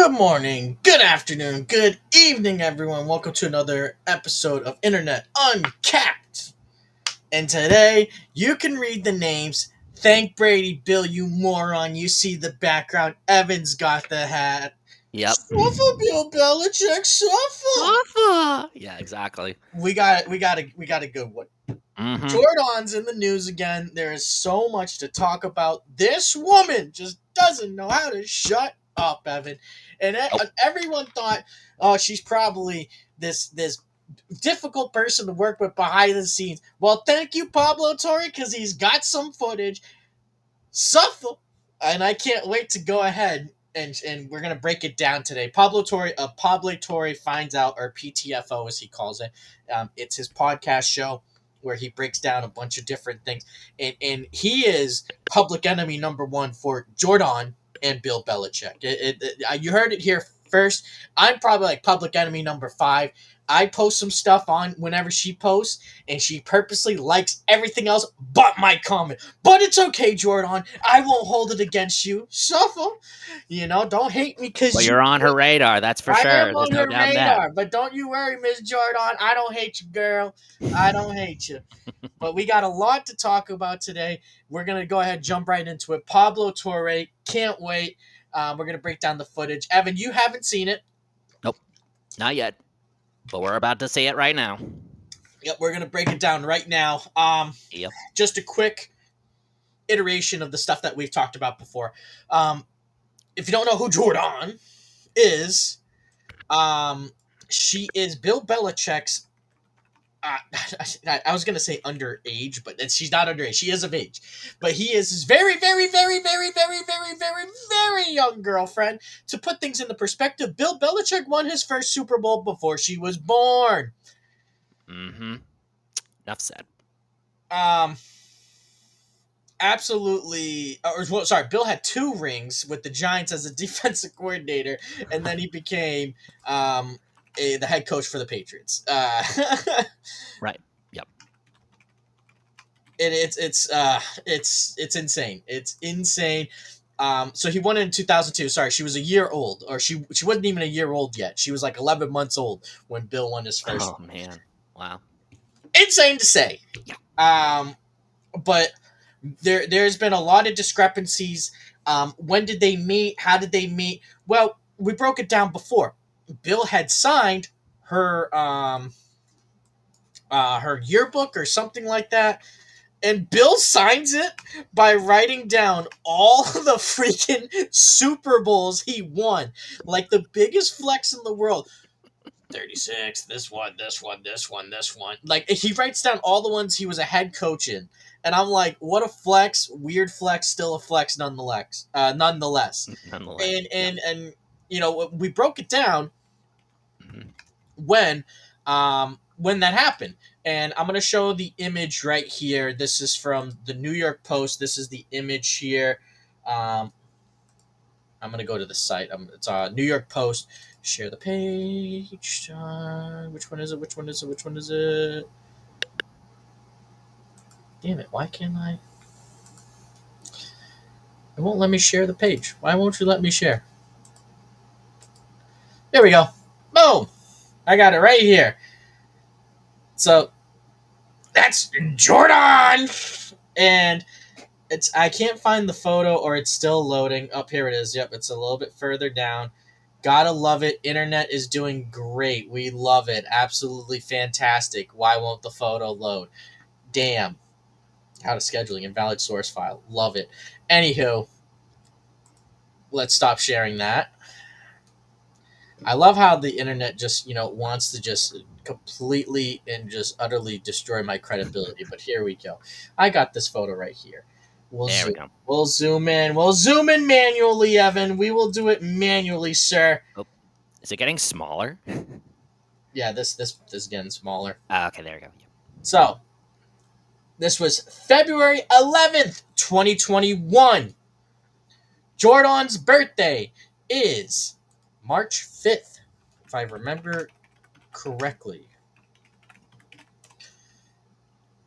Good morning, good afternoon, good evening, everyone. Welcome to another episode of Internet Uncapped. And today, you can read the names. Thank Brady, Bill, you moron. You see the background. Evan's got the hat. Yep. Suffer, Bill Belichick, suffer. Sofa. Yeah, exactly. We got a good one. Mm-hmm. Jordon's in the news again. There is so much to talk about. This woman just doesn't know how to shut up, Evan. And Nope. everyone thought, oh, she's probably this difficult person to work with behind the scenes. Well, thank you, Pablo Torre, because he's got some footage. Suffer, and I can't wait to go ahead and we're gonna break it down today. Pablo Torre finds out, or PTFO as he calls it. It's his podcast show where he breaks down a bunch of different things, and he is public enemy number one for Jordon and Bill Belichick. You heard it here first. I'm probably like public enemy number five. I post some stuff on whenever she posts, and she purposely likes everything else but my comment. But it's okay, Jordan. I won't hold it against you. Suffer. Don't hate me But because you're on her radar, that's for I am sure. There's on no her doubt in that. radar. But don't you worry, Miss Jordan. I don't hate you, girl. I don't hate you. But we got a lot to talk about today. We're going to go ahead and jump right into it. Pablo Torre. Can't wait. We're going to break down the footage. Evan, you haven't seen it. Nope. Not yet. But we're about to see it right now. Yep, we're going to break it down right now. Yep. Just a quick iteration of the stuff that we've talked about before. If you don't know who Jordan is, she is Bill Belichick's. I was gonna say underage, but she's not underage. She is of age, but he is his very, very, very, very, very, very, very, very young girlfriend. To put things into perspective, Bill Belichick won his first Super Bowl before she was born. Mm-hmm. Enough said. Um, absolutely. Well, sorry, Bill had two rings with the Giants as a defensive coordinator, and then he became the head coach for the Patriots. Right. Yep. It's insane. It's insane. So he won it in 2002. Sorry, she was a year old, or she wasn't even a year old yet. She was like 11 months old when Bill won his first. Oh man. Wow. Insane to say. Yeah. But there's been a lot of discrepancies. When did they meet? How did they meet? Well, we broke it down before. Bill had signed her yearbook or something like that, and Bill signs it by writing down all the freaking Super Bowls he won, like the biggest flex in the world. 36, this one, this one, this one, this one. Like, he writes down all the ones he was a head coach in. And I'm like, what a flex, weird flex, still a flex nonetheless. Nonetheless. And we broke it down Mm-hmm. when when that happened. And I'm going to show the image right here. This is from the New York Post. This is the image here. I'm going to go to the site. It's New York Post. Share the page. Which one is it? Which one is it? Which one is it? Damn it. Why can't I? It won't let me share the page. Why won't you let me share? There we go. Boom. I got it right here. So that's Jordan. And I can't find the photo, or it's still loading. Up here it is. Yep, it's a little bit further down. Gotta love it. Internet is doing great. We love it. Absolutely fantastic. Why won't the photo load? Damn. Out of scheduling. Invalid source file. Love it. Anywho, let's stop sharing that. I love how the internet just, wants to just completely and just utterly destroy my credibility. But here we go. I got this photo right here. There we go. We'll zoom in. We'll zoom in manually, Evan. We will do it manually, sir. Oh, is it getting smaller? Yeah, this is getting smaller. Okay, there we go. Yeah. So, this was February 11th, 2021. Jordan's birthday is March 5th, if I remember correctly.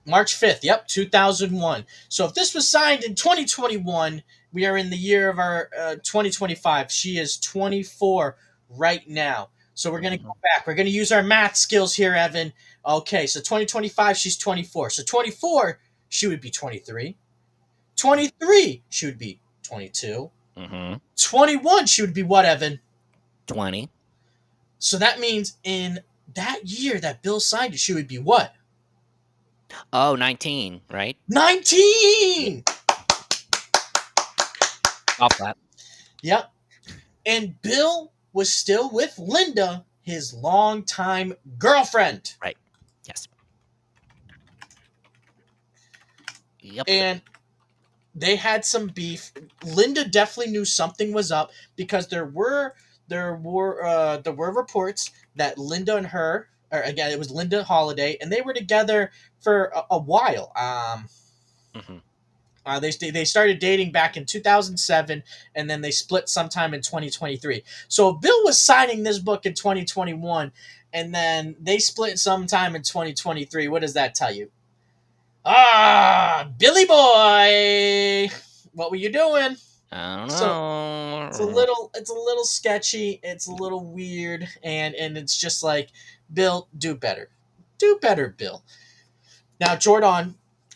March 5th, yep, 2001. So if this was signed in 2021, we are in the year of our 2025. She is 24 right now. So we're going to Mhm. go back. We're going to use our math skills here, Evan. Okay, so 2025, she's 24. So 24, she would be 23. 23, she would be 22. Mhm. 21, she would be what, Evan? 20. So that means in that year that Bill signed it, she would be what? Oh, 19, right? Yeah. 19! Golf clap. Yep. And Bill was still with Linda, his longtime girlfriend. Right. Yes. Yep. And they had some beef. Linda definitely knew something was up because there were reports that Linda and her, or again it was Linda Holiday, and they were together for a while. Mhm. They started dating back in 2007, and then they split sometime in 2023. So if Bill was signing this book in 2021, and then they split sometime in 2023. What does that tell you? Ah, Billy boy, what were you doing? I don't So it's a know. little sketchy. It's a little weird, and it's just like, Bill, do better, Bill. Now, Jordon,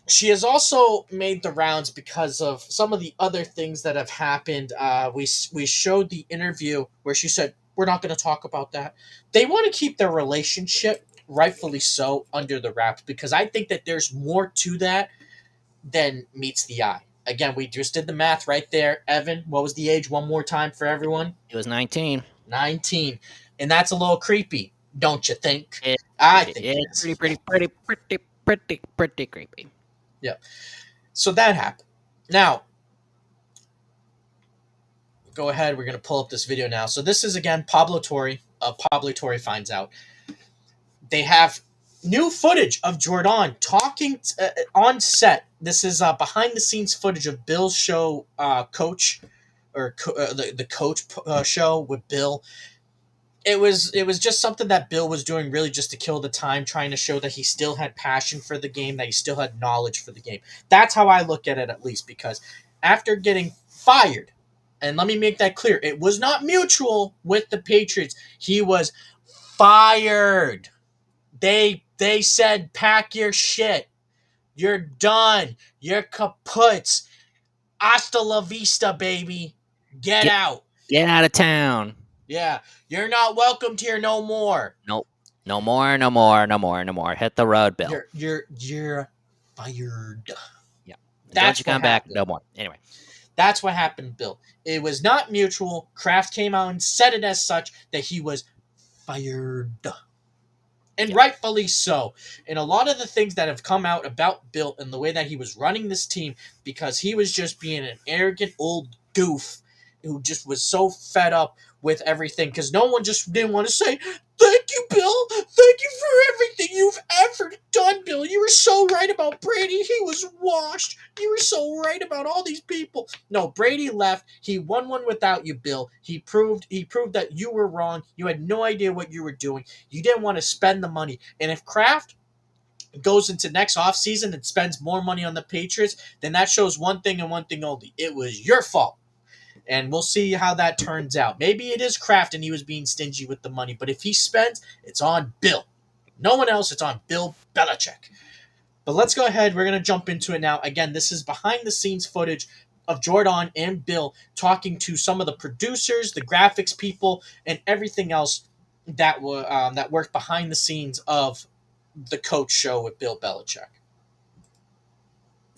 she has also made the rounds because of some of the other things that have happened. We showed the interview where she said we're not going to talk about that. They want to keep their relationship, rightfully so, under the wraps because I think that there's more to that than meets the eye. Again, we just did the math right there. Evan, what was the age? One more time for everyone. It was 19. 19, and that's a little creepy, don't you think? It, I think it it's is. pretty creepy. Yep. So that happened. Now, go ahead. We're going to pull up this video now. So this is again Pablo Torre. Pablo Torre finds out they have new footage of Jordon talking on set. This is behind the scenes footage of Bill's show, coach or the coach show with Bill. It was just something that Bill was doing really just to kill the time, trying to show that he still had passion for the game, that he still had knowledge for the game. That's how I look at it, at least, because after getting fired, and let me make that clear, it was not mutual with the Patriots. He was fired. They said pack your shit. You're done. You're kaput. Hasta la vista, baby. Get Get out. get out of town. Yeah, you're not welcomed here no more. Nope. No more, no more, no more, no more. Hit the road, Bill. You're fired. Yeah. And don't you That's what come back happened. no more. Anyway. That's what happened, Bill. It was not mutual. Kraft came out and said it as such that he was fired. And Yeah. rightfully so. And a lot of the things that have come out about Bill and the way that he was running this team, because he was just being an arrogant old goof who just was so fed up with everything, because no one just didn't want to say, thank you, Bill. Thank you for everything you've ever done, Bill. You were so right about Brady. He was washed. You were so right about all these people. No, Brady left. He won one without you, Bill. He proved that you were wrong. You had no idea what you were doing. You didn't want to spend the money. And if Kraft goes into next offseason and spends more money on the Patriots, then that shows one thing and one thing only. It was your fault. And we'll see how that turns out. Maybe it is Kraft and he was being stingy with the money, but if he spends, it's on Bill. No one else, it's on Bill Belichick. But let's go ahead. We're going to jump into it now. Again, this is behind the scenes footage of Jordon and Bill talking to some of the producers, the graphics people, and everything else that worked behind the scenes of the Coach Show with Bill Belichick.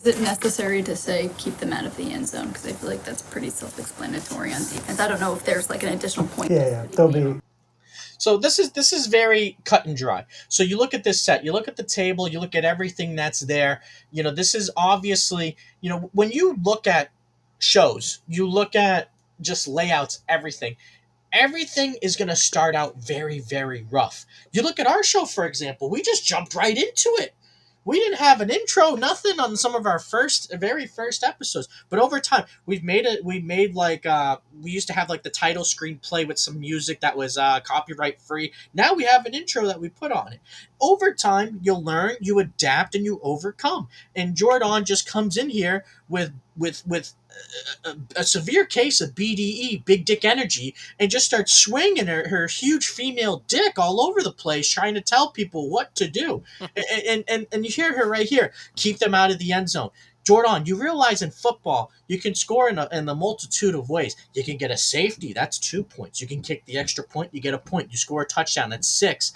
Is it necessary to say keep them out of the end zone? Because I feel like that's pretty self-explanatory on defense. I don't know if there's like an additional point. Yeah, they'll be. So this is very cut and dry. So you look at this set, you look at the table, you look at everything that's there. This is obviously, when you look at shows, you look at just layouts, everything. Everything is going to start out very, very rough. You look at our show, for example, we just jumped right into it. We didn't have an intro, nothing on some of our very first episodes. But over time, we've made it. We made like we used to have like the title screen play with some music that was copyright free. Now we have an intro that we put on it. Over time, you'll learn, you adapt, and you overcome. And Jordon just comes in here with a severe case of BDE, big dick energy, and just starts swinging her huge female dick all over the place, trying to tell people what to do. And you hear her right here: keep them out of the end zone. Jordon, you realize in football you can score in a multitude of ways. You can get a safety, that's 2 points. You can kick the extra point, you get a point. You score a touchdown, that's 6.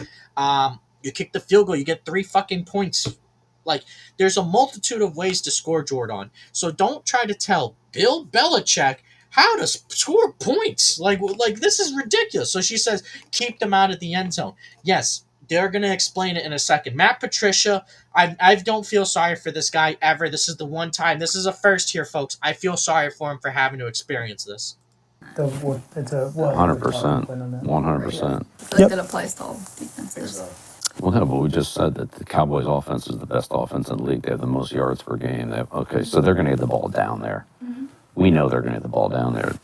You kick the field goal, you get 3 fucking points. Like, there's a multitude of ways to score, Jordon. So don't try to tell Bill Belichick how to score points. Like this is ridiculous. So she says, keep them out of the end zone. Yes, they're going to explain it in a second. Matt Patricia, I don't feel sorry for this guy ever. This is the one time. This is a first here, folks. I feel sorry for him for having to experience this. It's a 100%. 100%. I feel like that applies to all defenses. Well, no, but we just said that the Cowboys' offense is the best offense in the league. They have the most yards per game. Okay, so they're going to get the ball down there. Mm-hmm. We know they're going to get the ball down there.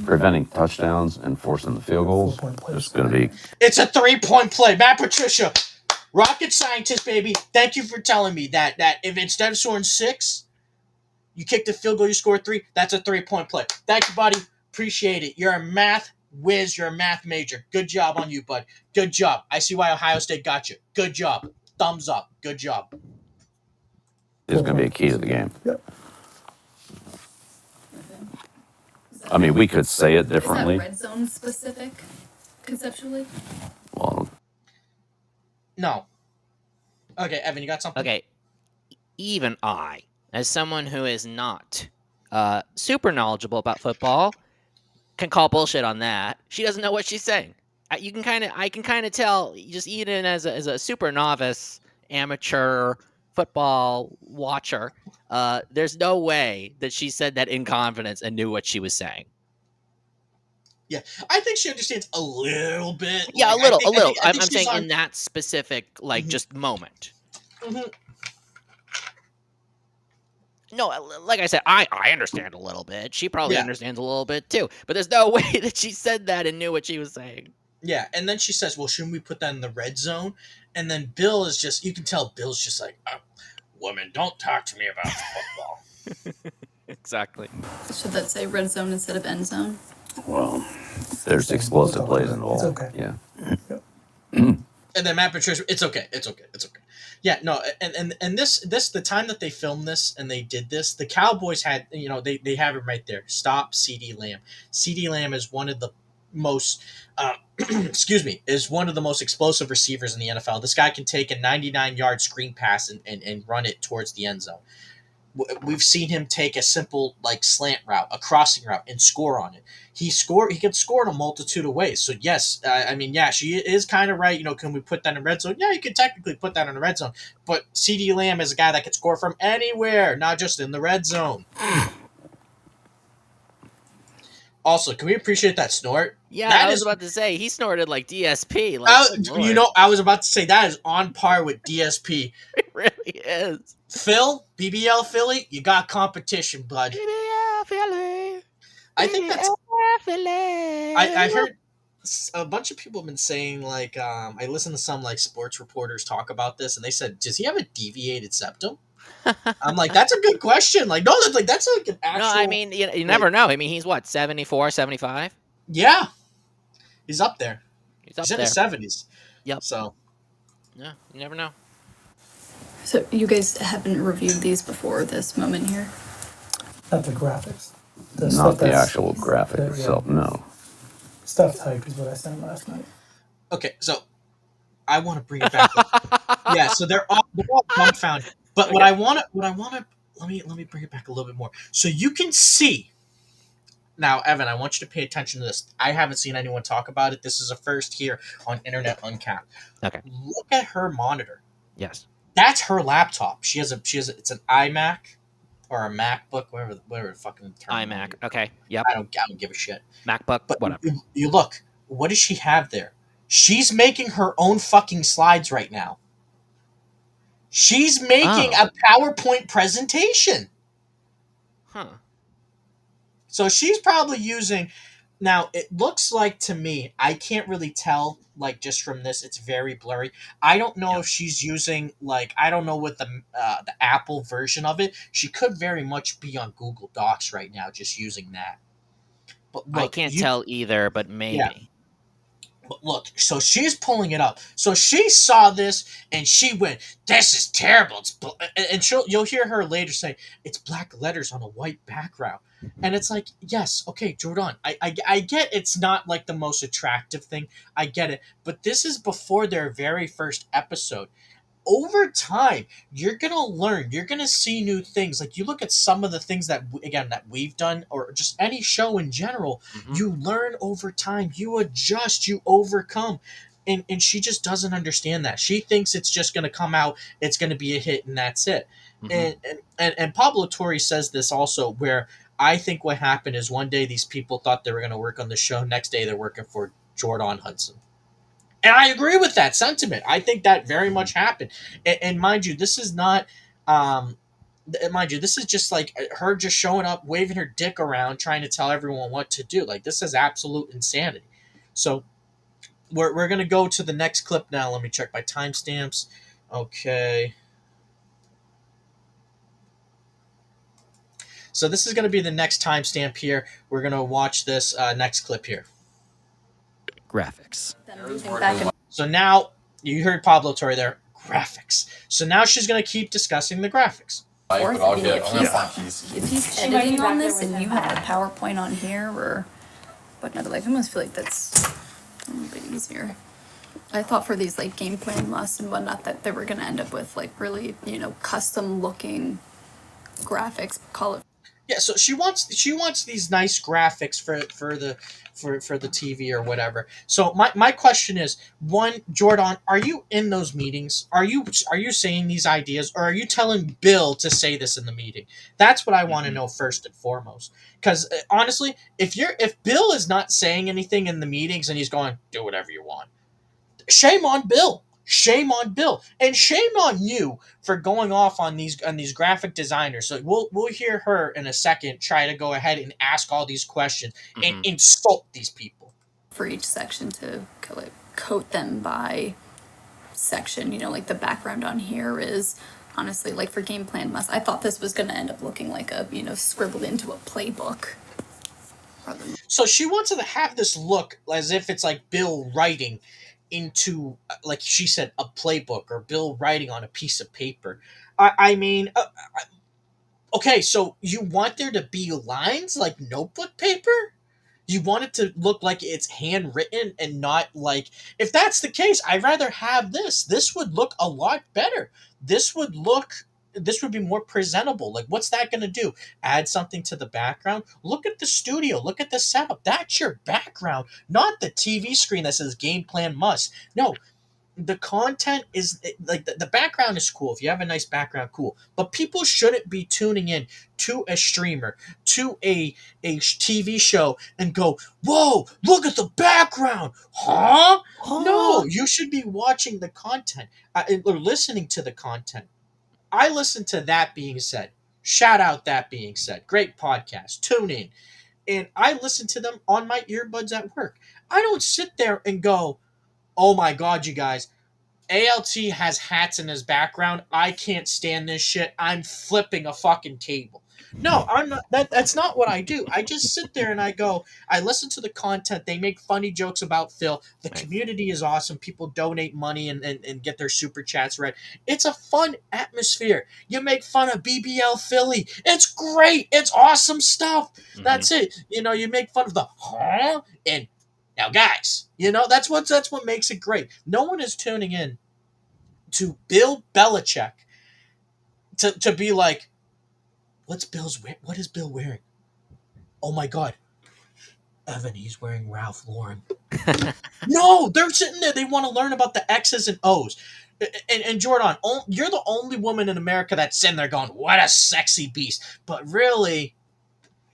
Preventing touchdowns and forcing the field goals is going to be... It's a 3-point play. Matt Patricia, rocket scientist, baby. Thank you for telling me that if instead of scoring 6, you kick the field goal, you score 3, that's a 3-point play. Thank you, buddy. Appreciate it. You're a math whiz. You're a math major. Good job on you, bud. Good job. I see why Ohio State got you. Good job. Thumbs up. Good job. Is going to be a key to the game. Yep. I mean, we could say it differently. Is that red zone specific, conceptually? Well, No. Okay, Evan, you got something? Okay, even I, as someone who is not super knowledgeable about football, can call bullshit on that. She doesn't know what she's saying. I can kind of tell, just even as a super novice, amateur football watcher, there's no way that she said that in confidence and knew what she was saying. Yeah, I think she understands a little bit. Yeah, like, a little. I I'm think she's saying on- in that specific, like, Mhm. just moment. Mhm. No, like I said, I understand a little bit. She probably Yeah. understands a little bit too. But there's no way that she said that and knew what she was saying. Yeah, and then she says, well, shouldn't we put that in the red zone? And then Bill is just, you can tell Bill's just like, woman, don't talk to me about football. Exactly. Should that say red zone instead of end zone? well, there's explosive plays involved. It's okay. Yeah. And then Matt Patricia, it's okay. Yeah, no, and this the time that they filmed this and they did this, the Cowboys had, they have it right there. Stop CeeDee Lamb. CeeDee Lamb is one of the most is one of the most explosive receivers in the NFL. This guy can take a 99-yard screen pass and run it towards the end zone. We've seen him take a simple like slant route, a crossing route, and score on it. He can score in a multitude of ways. So yes, she is kind of right. Can we put that in red zone? Yeah, you could technically put that in the red zone. But CeeDee Lamb is a guy that can score from anywhere, not just in the red zone. Also, can we appreciate that snort? Yeah, That I was is- about to say he snorted like DSP. Like, good Lord. I was about to say that is on par with DSP. It really is. Phil, BBL Philly, you got competition, bud. BBL Philly. I think that's. BBL Philly. I heard a bunch of people have been saying like I listened to some like sports reporters talk about this, and they said, does he have a deviated septum? I'm like, that's a good question. Like, no, that's like an actual. No, I mean, you never know. I mean, he's what, 74, 75? Yeah, he's up there. He's up He's in there. the 70s. Yep. So Yeah, you never know. So you guys haven't reviewed these before this moment here? Not the graphics. Not the that's- actual graphic yeah. itself, no. Stuff type is what I sent last night. okay, so I want to bring it back. Yeah, so they're all dumbfounded. But what I want to let me bring it back a little bit more. So you can see now, Evan, I want you to pay attention to this. I haven't seen anyone talk about it. This is a first here on Internet Uncapped. Okay. Look at her monitor. Yes. That's her laptop. She has it's an iMac or a MacBook, whatever the fucking term. iMac. Okay. Yep. I don't give a shit. MacBook. But Whatever. you look, what does she have there? She's making her own fucking slides right now. She's making Oh. a PowerPoint presentation. Huh. So she's probably using. Now it looks like to me, I can't really tell. Like just from this, it's very blurry. I don't know Yeah. if she's using like I don't know what the Apple version of it. She could very much be on Google Docs right now, just using that. But I look, can't you tell either, but yeah. maybe. But look, so she's pulling it up. So she saw this and she went, "This is terrible." And you'll hear her later say, "It's black letters on a white background." And it's like, yes, okay, Jordan, I get it's not like the most attractive thing. I get it. But this is before their very first episode. Over time you're gonna learn, you're gonna see new things. Like you look at some of the things that again that we've done or just any show in general, Hmm. you learn over time, you adjust, you overcome. And she just doesn't understand that. She thinks it's just gonna come out, it's gonna be a hit, and that's it. Hmm. And Pablo Torre says this also, where I think what happened is one day these people thought they were going to work on the show, next day they're working for Jordon Hudson. And I agree with that sentiment. I think that very much happened. And mind you, this is not, mind you, this is just like her just showing up, waving her dick around, trying to tell everyone what to do. Like, this is absolute insanity. So, we're going to go to the next clip now. Let me check my timestamps. Okay. So, this is going to be the next timestamp here. We're going to watch this next clip here. Graphics. Them moving back and So now you heard Pablo Torre there. Graphics. So now she's going to keep discussing the graphics. forth. I mean, If if he's She might be editing back on there this with and them you have the now. PowerPoint on here or whatnot, like I almost feel like that's a little bit easier. I thought for these like game plan musts and whatnot that they were gonna end up with like really, custom looking graphics. Call it Yeah, so she wants these nice graphics for the TV or whatever. So my question is, one, Jordan, are you in those meetings? Are you saying these ideas, or are you telling Bill to say this in the meeting? That's what I want to Mhm. know first and foremost. Because honestly, if Bill is not saying anything in the meetings and he's going, do whatever you want, shame on Bill. Shame on Bill, and shame on you for going off on these graphic designers. So we'll hear her in a second try to go ahead and ask all these questions and Mhm. insult these people. for each section to coat them by section. Like the background on here is honestly like for game plan must. I thought this was gonna end up looking like a scribbled into a playbook. Rather than So she wants to have this look as if it's like Bill writing into, like she said, a playbook, or Bill writing on a piece of paper. I mean, okay, so you want there to be lines like notebook paper? You want it to look like it's handwritten and not like, if that's the case, I'd rather have this. This would look a lot better. This would be more presentable. Like, what's that going to do? Add something to the background? Look at the studio. Look at the setup. That's your background, not the TV screen that says game plan must. No, the content is like the background is cool. If you have a nice background, cool. But people shouldn't be tuning in to a streamer, to a TV show, and go, "Whoa, look at the background, huh?" No, Oh. you should be watching the content, or listening to the content. I listen to That Being Said. Shout out That Being Said. Great podcast. Tune in, and I listen to them on my earbuds at work. I don't sit there and go, "Oh my god, you guys, ALT has hats in his background. I can't stand this shit. I'm flipping a fucking table." No, I'm not. That's not what I do. I just sit there and I go. I listen to the content. They make funny jokes about Phil. The Right. community is awesome. People donate money and get their super chats read. It's a fun atmosphere. You make fun of BBL Philly. It's great. It's awesome stuff. Mhm. That's it. You make fun of the huh and now, guys, that's what makes it great. No one is tuning in to Bill Belichick to be like, what is Bill wearing? Oh my God, Evan, he's wearing Ralph Lauren. No, they're sitting there. They want to learn about the X's and O's. And Jordan, you're the only woman in America that's sitting there going, "What a sexy beast!" But really,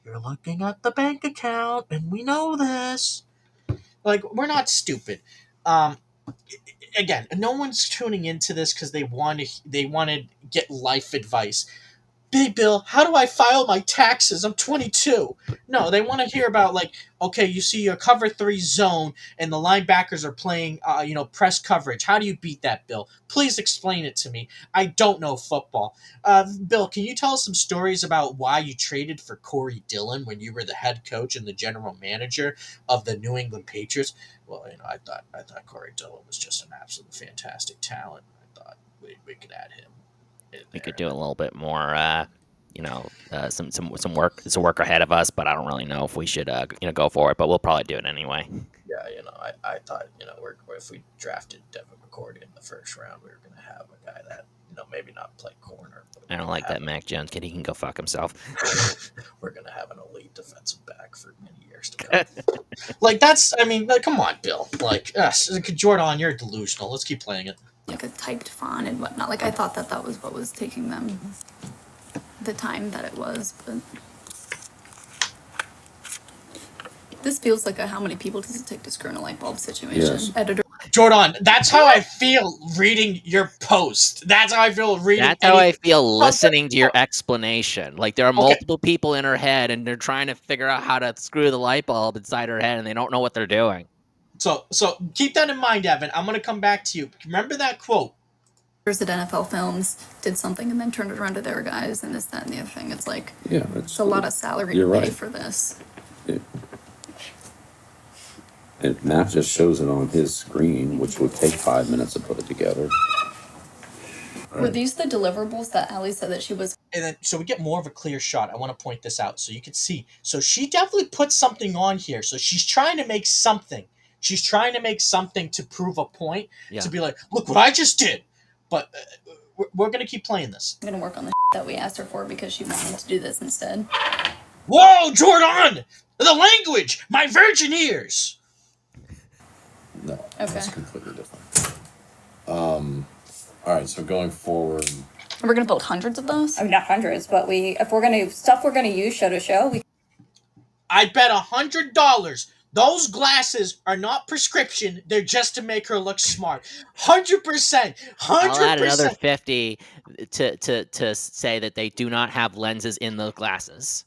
you're looking at the bank account, and we know this. Like, we're not stupid. Um, again, no one's tuning into this because they want to get life advice. Big Bill, how do I file my taxes? I'm 22. No, they want to hear about, like, okay, you see a cover three zone and the linebackers are playing, press coverage. How do you beat that, Bill? Please explain it to me. I don't know football. Bill, can you tell us some stories about why you traded for Corey Dillon when you were the head coach and the general manager of the New England Patriots? Well, I thought Corey Dillon was just an absolute fantastic talent. I thought we could add him in We could there. do a little bit more. Some work. It's a work ahead of us, but I don't really know if we should go for it. But we'll probably do it anyway. Yeah, I thought, if we drafted Devin McCourty in the first round, we were going to have a guy that, maybe not play corner, but I don't like that Mac Jones kid. He can go fuck himself. we're going to have an elite defensive back for many years to come. Like, come on, Bill. Like, Jordon, you're delusional. Let's keep playing it. Like a typed font and whatnot. Like I thought that was what was taking them the time that it was, but this feels like a how many people does it take to screw in a light bulb situation. Yes. Editor. Jordon, that's how I feel reading your post. That's how I feel reading. That's how I anything. feel listening to your explanation. Like there are Okay. multiple people in her head, and they're trying to figure out how to screw the light bulb inside her head, and they don't know what they're doing. So keep that in mind, Evan. I'm going to come back to you. Remember that quote. At NFL Films did something and then turned it around to their guys and this, that, and the other thing. It's like Yeah, it's a lot of salary you're to pay right. for this. Matt just shows it on his screen, which would take 5 minutes to put it together. Were these the deliverables that Allie said that she was? And then, so we get more of a clear shot. I want to point this out so you can see. So she definitely put something on here. So she's trying to make something. She's trying to make something to prove a point. Yeah. To be like, look what I just did. But we're going to keep playing this. I'm gonna work on the that we asked her for because she wanted to do this instead. Whoa, Jordon! The language! My virgin ears! No, Okay. that's completely different. All right, so going forward, We're gonna build hundreds of those. I mean, not hundreds, but if we're gonna use show to show, we I bet $100 those glasses are not prescription. They're just to make her look smart. 100%. I'll add another 100%. 50 to say that they do not have lenses in those glasses.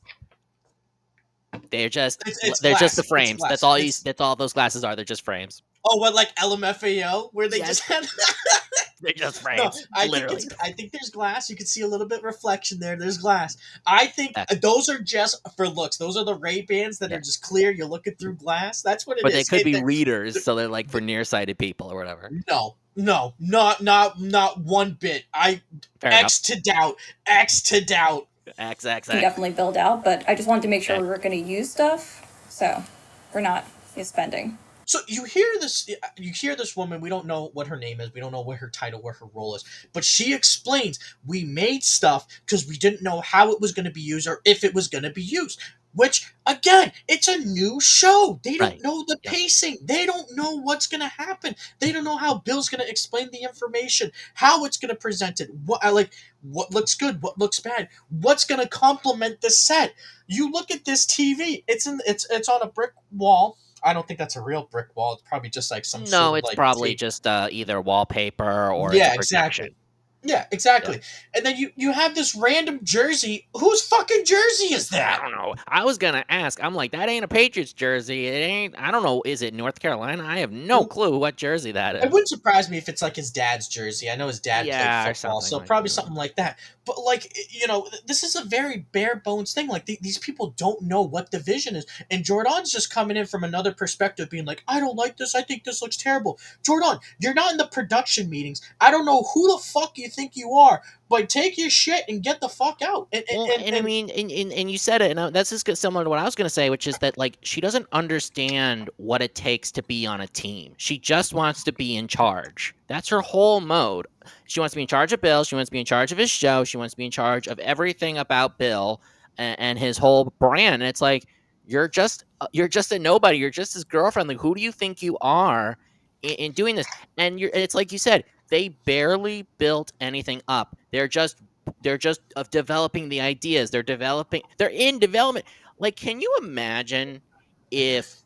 They're just It's they're glass. just the It's frames. glass. That's all that's all those glasses are. They're just frames. Oh, what, like LMFAO, where they Yes. just had. They're just No, frames. Literally. I think there's glass. You can see a little bit reflection there. There's glass. I think Excellent. those are just for looks. Those are the Ray-Bans that Yeah. are just clear. You're looking through glass. That's what it But is. they could be They- readers, so they're like for nearsighted people or whatever. No, not one bit. Fair enough. X to doubt. X to doubt. X. can definitely build out. But I just wanted to make sure Okay. we were gonna use stuff, so we're not spending. So you hear this woman, we don't know what her name is, we don't know what her title, what her role is, but she explains, we made stuff because we didn't know how it was going to be used or if it was going to be used. Which, again, it's a new show. They don't Right. know the Yeah. pacing. They don't know what's going to happen. They don't know how Bill's going to explain the information, how it's going to present it, what looks good, what looks bad, what's going to complement the set. You look at this TV, it's on a brick wall. I don't think that's a real brick wall. It's probably just like some No, sort of it's like probably tape. just either wallpaper or Yeah, it's a projection. exactly. Yeah, exactly. And then you have this random jersey. Whose fucking jersey is I that? don't know. I was gonna ask. I'm like, that ain't a Patriots jersey. It ain't. I don't know. Is it North Carolina? I have no clue what jersey that is. It wouldn't surprise me if it's like his dad's jersey. I know his dad Yeah, or played football, something so like probably that. something like that. But like, this is a very bare bones thing. Like these people don't know what the vision is, and Jordan's just coming in from another perspective, being like, "I don't like this. I think this looks terrible." Jordan, you're not in the production meetings. I don't know who the fuck you think you are, but take your shit and get the fuck out. Well, and I mean, and you said it, and that's just similar to what I was going to say, which is that like she doesn't understand what it takes to be on a team. She just wants to be in charge. That's her whole mode. She wants to be in charge of Bill. She wants to be in charge of his show. She wants to be in charge of everything about Bill and his whole brand. And it's like you're just a nobody. You're just his girlfriend. Like, who do you think you are in doing this? And it's like you said, they barely built anything up. They're just of developing the ideas. They're in development. Like, can you imagine if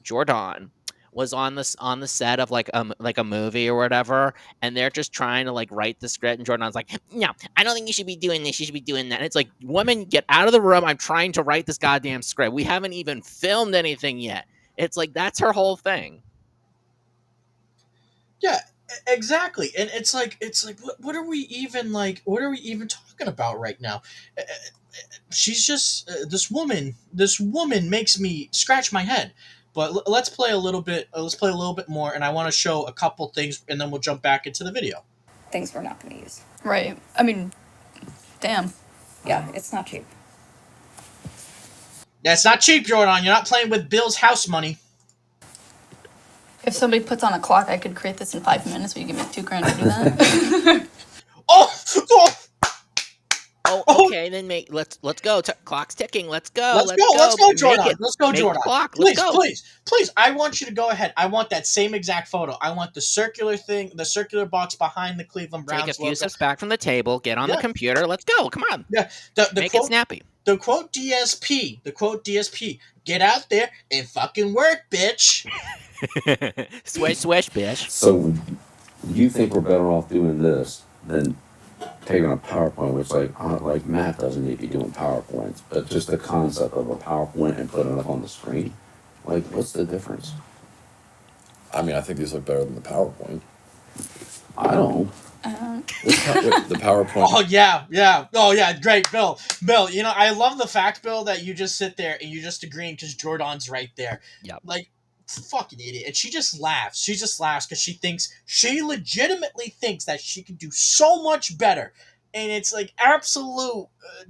Jordon was on the set of like a movie or whatever, and they're just trying to like write the script, and Jordan's like, no, I don't think you should be doing this. You should be doing that. And it's like, woman, get out of the room. I'm trying to write this goddamn script. We haven't even filmed anything yet. It's like that's her whole thing. Yeah, exactly. And it's like what are we even talking about right now? She's just this woman makes me scratch my head. But let's play a little bit. Let's play a little bit more, and I want to show a couple things, and then we'll jump back into the video. Things we're not going to use. Right. I mean, damn. Yeah, it's not cheap. That's not cheap, Jordan. You're not playing with Bill's house money. If somebody puts on a clock, I could create this in 5 minutes. Will you give me $2,000 to do that? Oh, Oh, okay, then let's go. Clock's ticking. Let's go. let's go, Make Jordan. it. Let's go, Make Jordan. the clock. Please, Let's go. please. I want you to go ahead. I want that same exact photo. I want the circular thing, the circular box behind the Cleveland Browns Take a few logo. steps back from the table. Get on the computer. Let's go. Come on. Yeah, the Make quote, it snappy. The quote DSP. Get out there and fucking work, bitch. Swish, bitch. So you think we're better off doing this than taking a PowerPoint, which like Matt doesn't need to be doing PowerPoints, but just the concept of a PowerPoint and putting it up on the screen. Like, what's the difference? I mean, I think these look better than the PowerPoint. I don't. The PowerPoint. Oh yeah, great, Bill. You know, I love the fact, Bill, that you just sit there and you just agreeing because Jordan's right there. Yep. Like, fucking idiot. And she just laughs. She just laughs because she legitimately thinks that she can do so much better. And it's like absolute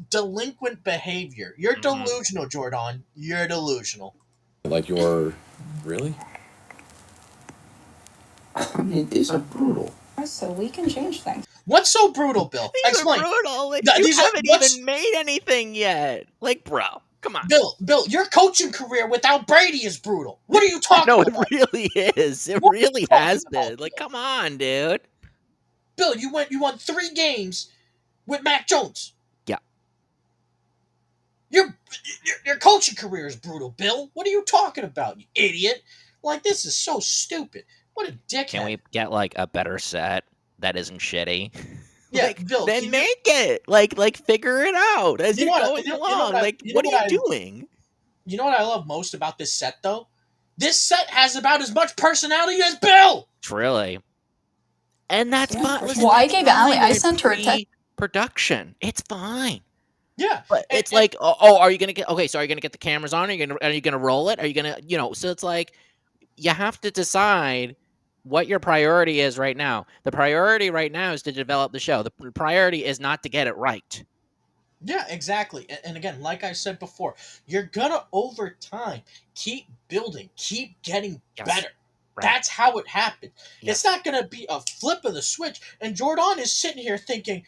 delinquent behavior. You're delusional, Jordan. You're delusional. Like you're really? I mean, these are brutal. So we can change things. What's so brutal, Bill? These Explain. are brutal. Like, Th- you these are- haven't what's- even made anything yet. Like, bro, come on. Bill, your coaching career without Brady is brutal. What are you talking No, it about? really is. It What are you really talking has about, been. Like, Bill? come on, dude. Bill, you won 3 games with Mac Jones. Yeah. Your coaching career is brutal, Bill. What are you talking about, you idiot? Like, this is so stupid. What a dickhead. Can we get like a better set that isn't shitty? Yeah, Like, Bill. then can make it. Like figure it out as You you're know what- going you know along. what I- Like, you know what are what you I- doing? you know what I love most about this set, though? This set has about as much personality as Bill. Truly. And that's Yeah, fine. for Listen, Well, I it's gave Allie- fine I in sent her a text. Production. It's fine. Yeah, But and- it's like, oh, are you gonna get okay? So are you gonna get the cameras on? Are you gonna roll it? Are you gonna, So it's like you have to decide what your priority is right now. The priority right now is to develop the show. The priority is not to get it right. Yeah, exactly. And again, like I said before, you're gonna over time keep building, keep getting Yes. better. Right. That's how it happened. Yes. It's not gonna be a flip of the switch. And Jordan is sitting here thinking,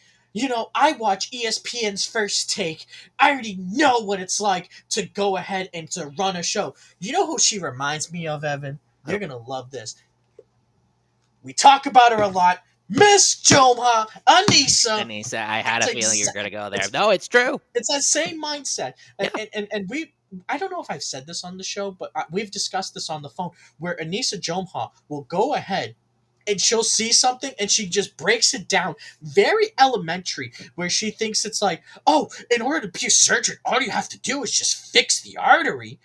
I watch ESPN's First Take. I already know what it's like to go ahead and to run a show. You know who she reminds me of, Evan? You're gonna love this. We talk about her a lot. Miss Joma Anissa. And he said, I had a It's feeling you were exact- gonna go there. it's- No, it's true. It's that same mindset. And, Yeah. and we, I don't know if I've said this on the show, but we've discussed this on the phone, where Anissa Jomha will go ahead and she'll see something and she just breaks it down very elementary, where she thinks it's like, oh, in order to be a surgeon, all you have to do is just fix the artery.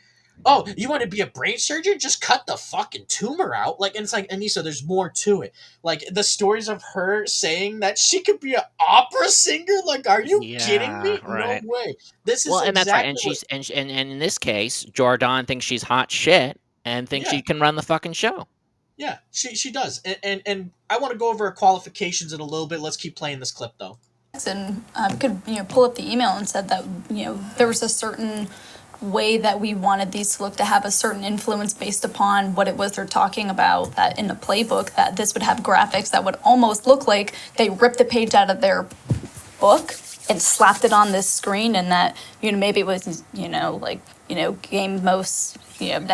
Oh, you want to be a brain surgeon? Just cut the fucking tumor out. Like, and it's like, Anissa, there's more to it. Like, the stories of her saying that she could be an opera singer. Like, are you kidding me? Right. No way. This is Well, and that's right. And exactly she's and in this case, Jordan thinks she's hot shit and thinks Yeah. she can run the fucking show. Yeah, she does. And I want to go over her qualifications in a little bit. Let's keep playing this clip, though. And could pull up the email and said that there was a certain way that we wanted these to look, to have a certain influence based upon what it was they're talking about, that in the playbook that this would have graphics that would almost look like they ripped the page out of their book and slapped it on this screen, and that maybe it was game most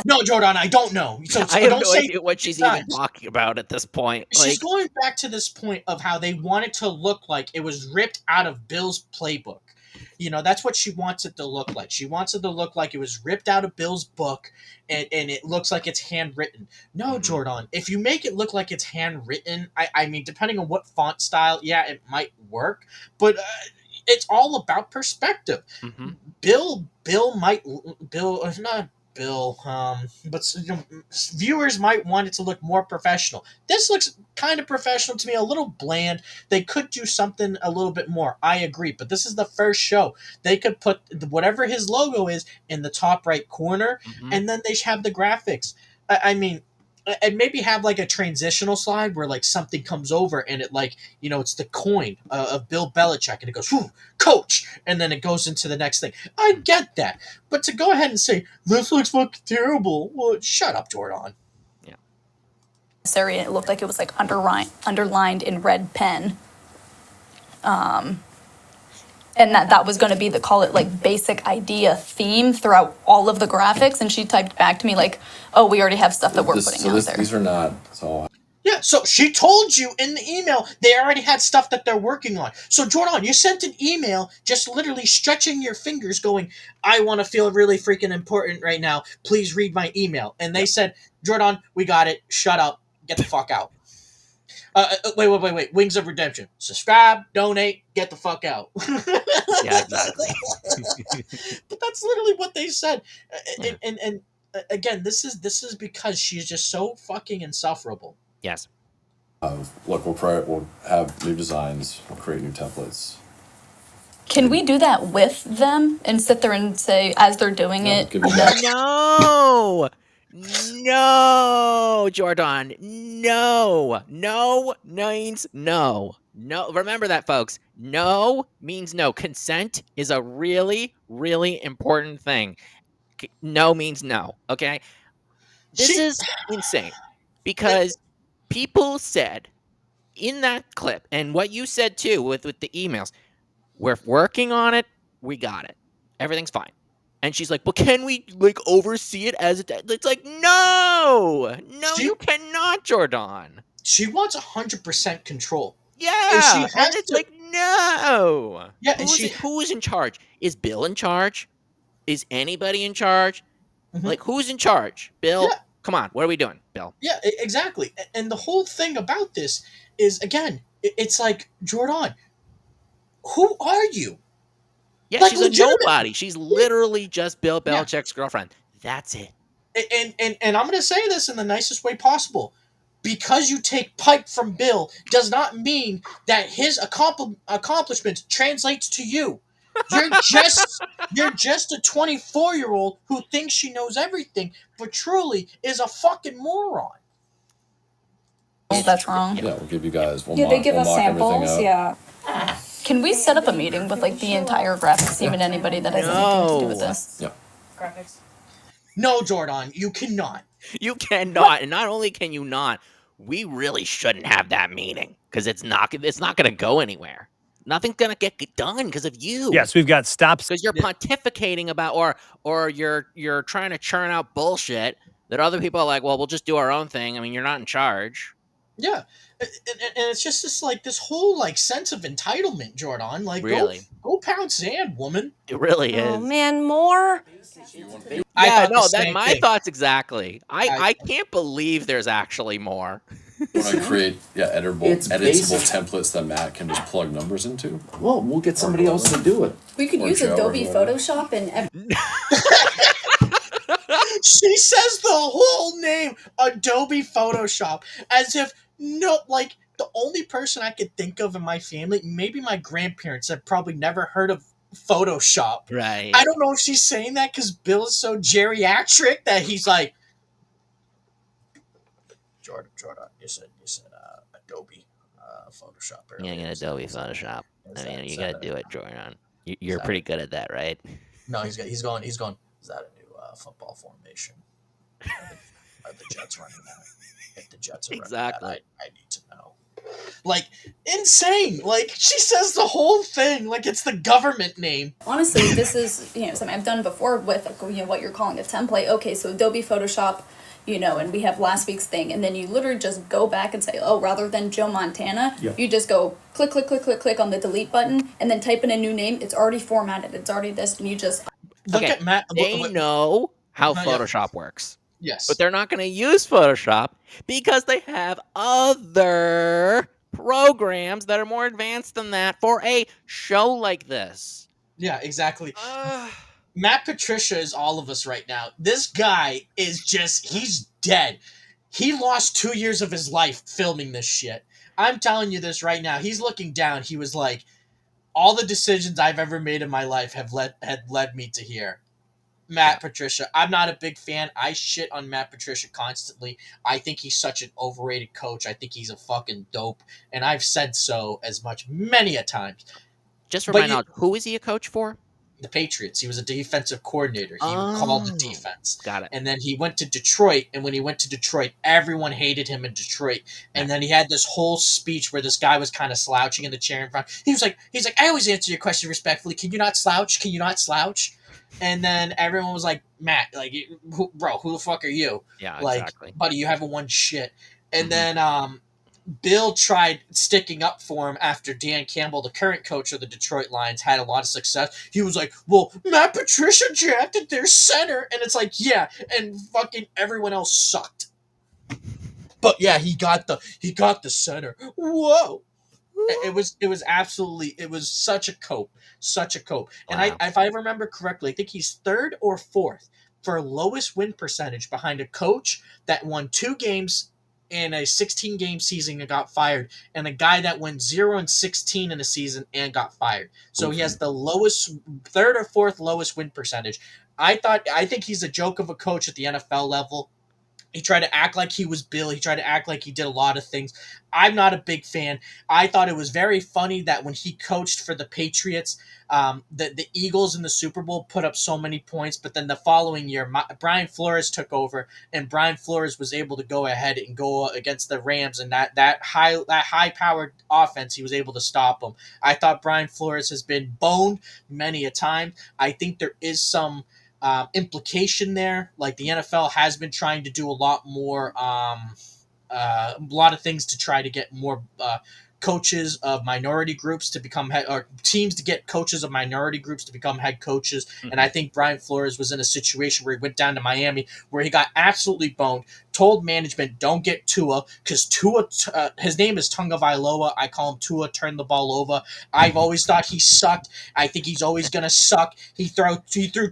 No, Jordan, I don't know. So I have don't no say idea what she's guys. even talking about at this point. She's Like, going back to this point of how they wanted to look like it was ripped out of Bill's playbook. That's what she wants it to look like. She wants it to look like it was ripped out of Bill's book, and it looks like it's handwritten. No, Jordon, if you make it look like it's handwritten, I mean, depending on what font style, yeah, it might work, but it's all about perspective. Bill might Bill not Bill, but viewers might want it to look more professional. This looks kind of professional to me, a little bland. They could do something a little bit more. I agree, but this is the first show. They could put whatever his logo is in the top right corner, and then they have the graphics. I mean, and maybe have like a transitional slide where like something comes over and it like it's the coin of Bill Belichick and it goes whew, coach, and then it goes into the next thing. I get that, but to go ahead and say this looks fucking terrible, well, shut up, Jordon. Yeah. Sorry, it looked like it was like underlined in red pen. And that was going to be the call it like basic idea theme throughout all of the graphics. And she typed back to me like, "Oh, we already have stuff that we're putting out there." These are not. So Yeah, so she told you in the email they already had stuff that they're working on. So Jordan, you sent an email just literally stretching your fingers going, I want to feel really freaking important right now. Please read my email. And they said, Jordan, we got it. Shut up. Get the fuck out. Wait. Wings of Redemption. Subscribe, donate, get the fuck out. Yeah, exactly. But that's literally what they said. Yeah. And again, this is because she's just so fucking insufferable. Yes. look, we'll have new designs. We'll create new templates. Can we do that with them and sit there and say, as they're doing No, it, give me that. No, Jordan. No means no. No, remember that, folks. No means no. Consent is a really, really important thing. No means no. Okay, this is insane because people said in that clip, and what you said too with the emails, we're working on it. We got it. Everything's fine. And she's like, "But can we like oversee it as it's like, no, you cannot, Jordan." She wants 100% control. Yeah, And it's like, no. Yeah, and she Who's in charge? Is Bill in charge? Is anybody in charge? Mhm. Like, who's in charge? Bill, Yeah. come on. What are we doing, Bill? Yeah, exactly. And the whole thing about this is, again, it's like, Jordan, who are you? Yeah, Like, she's a nobody. She's literally just Bill Belichick's girlfriend. That's it. And I'm going to say this in the nicest way possible. Because you take pipe from Bill does not mean that his accomplishments translates to you. You're just a 24-year-old who thinks she knows everything, but truly is a fucking moron. that's wrong. Yeah, we'll give you guys. We'll They give we'll us mock everything samples. up. Yeah. Can we set up a meeting with like the entire graphics team and anybody that has anything to do with this? Yeah. Graphics. No, Jordan, you cannot. You cannot, and not only can you not, we really shouldn't have that meeting because it's not going to go anywhere. Nothing's going to get done because of you. Yes, we've got stops because you're pontificating about, or you're trying to churn out bullshit that other people are like, well, we'll just do our own thing. I mean, you're not in charge. Yeah, and it's just this like this whole like sense of entitlement, Jordan. Like, Really? go pound sand, woman. It really is. Oh man, more? Yeah, no, same my thing. thoughts exactly. I can't believe there's actually more. Want to create editable It's basic. templates that Matt can just plug numbers into? Well, we'll get somebody else to do it. We could Or use Joe or Adobe whoever. Photoshop and She says the whole name Adobe Photoshop as if like the only person I could think of in my family, maybe my grandparents, have probably never heard of Photoshop. Right. I don't know if she's saying that because Bill is so geriatric that he's like, Jordan, you said Adobe Photoshop earlier. Yeah, Adobe Photoshop. Is I mean, that- you is got to that do a- it, Jordan. You're that- pretty good at that, right? No, he's going. Is that a new football formation? Are the Jets running that? If the Jets are Exactly. running that, I need to know. Like, insane. Like, she says the whole thing like it's the government name. honestly, this is something I've done before with what you're calling a template. Okay, so Adobe Photoshop, and we have last week's thing, and then you literally just go back and say, oh, rather than Joe Montana, you just go click, click, click, click, click on the delete button, and then type in a new name. It's already formatted. It's already this, and you just Look Okay, at Matt. they know how Yeah. Photoshop works. But Yes. they're not going to use Photoshop because they have other programs that are more advanced than that for a show like this. Yeah, exactly. Matt Patricia is all of us right now. This guy is he's dead. He lost 2 years of his life filming this shit. I'm telling you this right now. He's looking down. He was like, all the decisions I've ever made in my life had led me to here. Matt Patricia. I'm not a big fan. I shit on Matt Patricia constantly. I think he's such an overrated coach. I think he's a fucking dope. And I've said so as much many a times. Just for But my knowledge, who is he a coach for? The Patriots. He was a defensive coordinator. He called the defense. Got it. And then he went to Detroit. And when he went to Detroit, everyone hated him in Detroit. And then he had this whole speech where this guy was kind of slouching in the chair in front. He's like, I always answer your question respectfully. Can you not slouch? Can you not slouch? And then everyone was like, Matt, like, bro, who the fuck are you? Yeah, like, exactly. buddy, you haven't won shit. And then Bill tried sticking up for him after Dan Campbell, the current coach of the Detroit Lions, had a lot of success. He was like, well, Matt Patricia drafted their center. And it's like, yeah, and fucking everyone else sucked. But yeah, he got the center. Whoa. It was such a cope. And Wow. if I remember correctly, I think he's third or fourth for lowest win percentage behind a coach that won 2 games in a 16-game season and got fired, and a guy that went 0-16 in a season and got fired. So he has the lowest, third or fourth lowest win percentage. I think he's a joke of a coach at the NFL level. He tried to act like he was Bill. He tried to act like he did a lot of things. I'm not a big fan. I thought it was very funny that when he coached for the Patriots, the Eagles in the Super Bowl put up so many points, but then the following year, Brian Flores took over, and Brian Flores was able to go ahead and go against the Rams, and that high-powered offense, he was able to stop them. I thought Brian Flores has been boned many a time. I think there is some implication there. Like, the NFL has been trying to do a lot more, a lot of things to try to get more coaches of minority groups to become or teams to get coaches of minority groups to become head coaches. And I think Brian Flores was in a situation where he went down to Miami where he got absolutely boned, told management, don't get Tua, because Tua, his name is Tunga Vailoa. I call him Tua, turn the ball over. I've always thought he sucked. I think he's always going to suck. He threw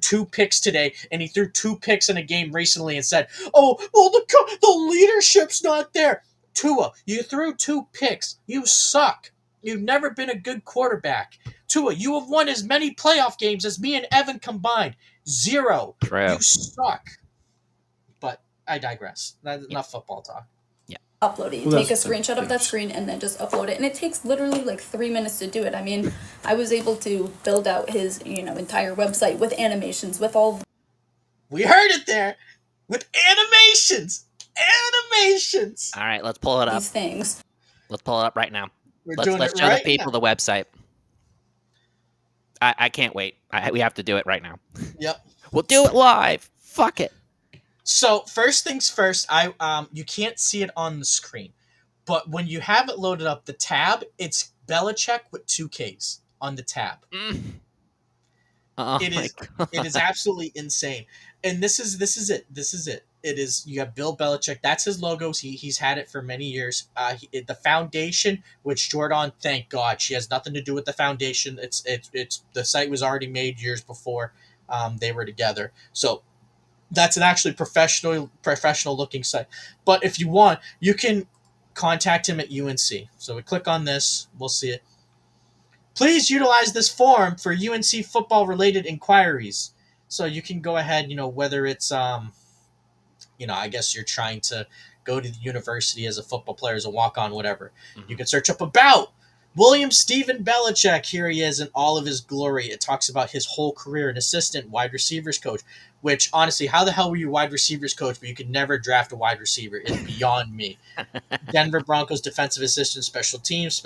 2 picks today, and he threw 2 picks in a game recently and said, oh, well, the leadership's not there. Tua, you threw 2 picks. You suck. You've never been a good quarterback. Tua, you have won as many playoff games as me and Evan combined. 0. True. You suck. But I digress. That's enough football talk. upload it. You take a screenshot of that screen and then just upload it. And it takes literally like 3 minutes to do it. I mean, I was able to build out his, entire website with animations, with all... We heard it there. With animations. Animations. All right, let's pull it up. These things. Let's pull it up right now. Let's show right the people the website. I can't wait. We have to do it right now. Yep. We'll do it live. Fuck it. So first things first, you can't see it on the screen, but when you have it loaded up, the tab, it's Belichick with 2 Ks on the tab. Oh It is absolutely insane. And this is it. It is, you have Bill Belichick. That's his logos. He's had it for many years. The foundation, which Jordon, thank God, she has nothing to do with the foundation. It's the site was already made years before they were together. So that's an actually professional looking site. But if you want, you can contact him at UNC. So we click on this, we'll see it. Please utilize this form for UNC football related inquiries. So you can go ahead, whether it's I guess you're trying to go to the university as a football player, as a walk-on, whatever. You can search up about William Stephen Belichick. Here he is in all of his glory. It talks about his whole career, an assistant, wide receivers coach, which honestly, how the hell were you wide receivers coach, but you could never draft a wide receiver? It's beyond me. Denver Broncos defensive assistant, special teams,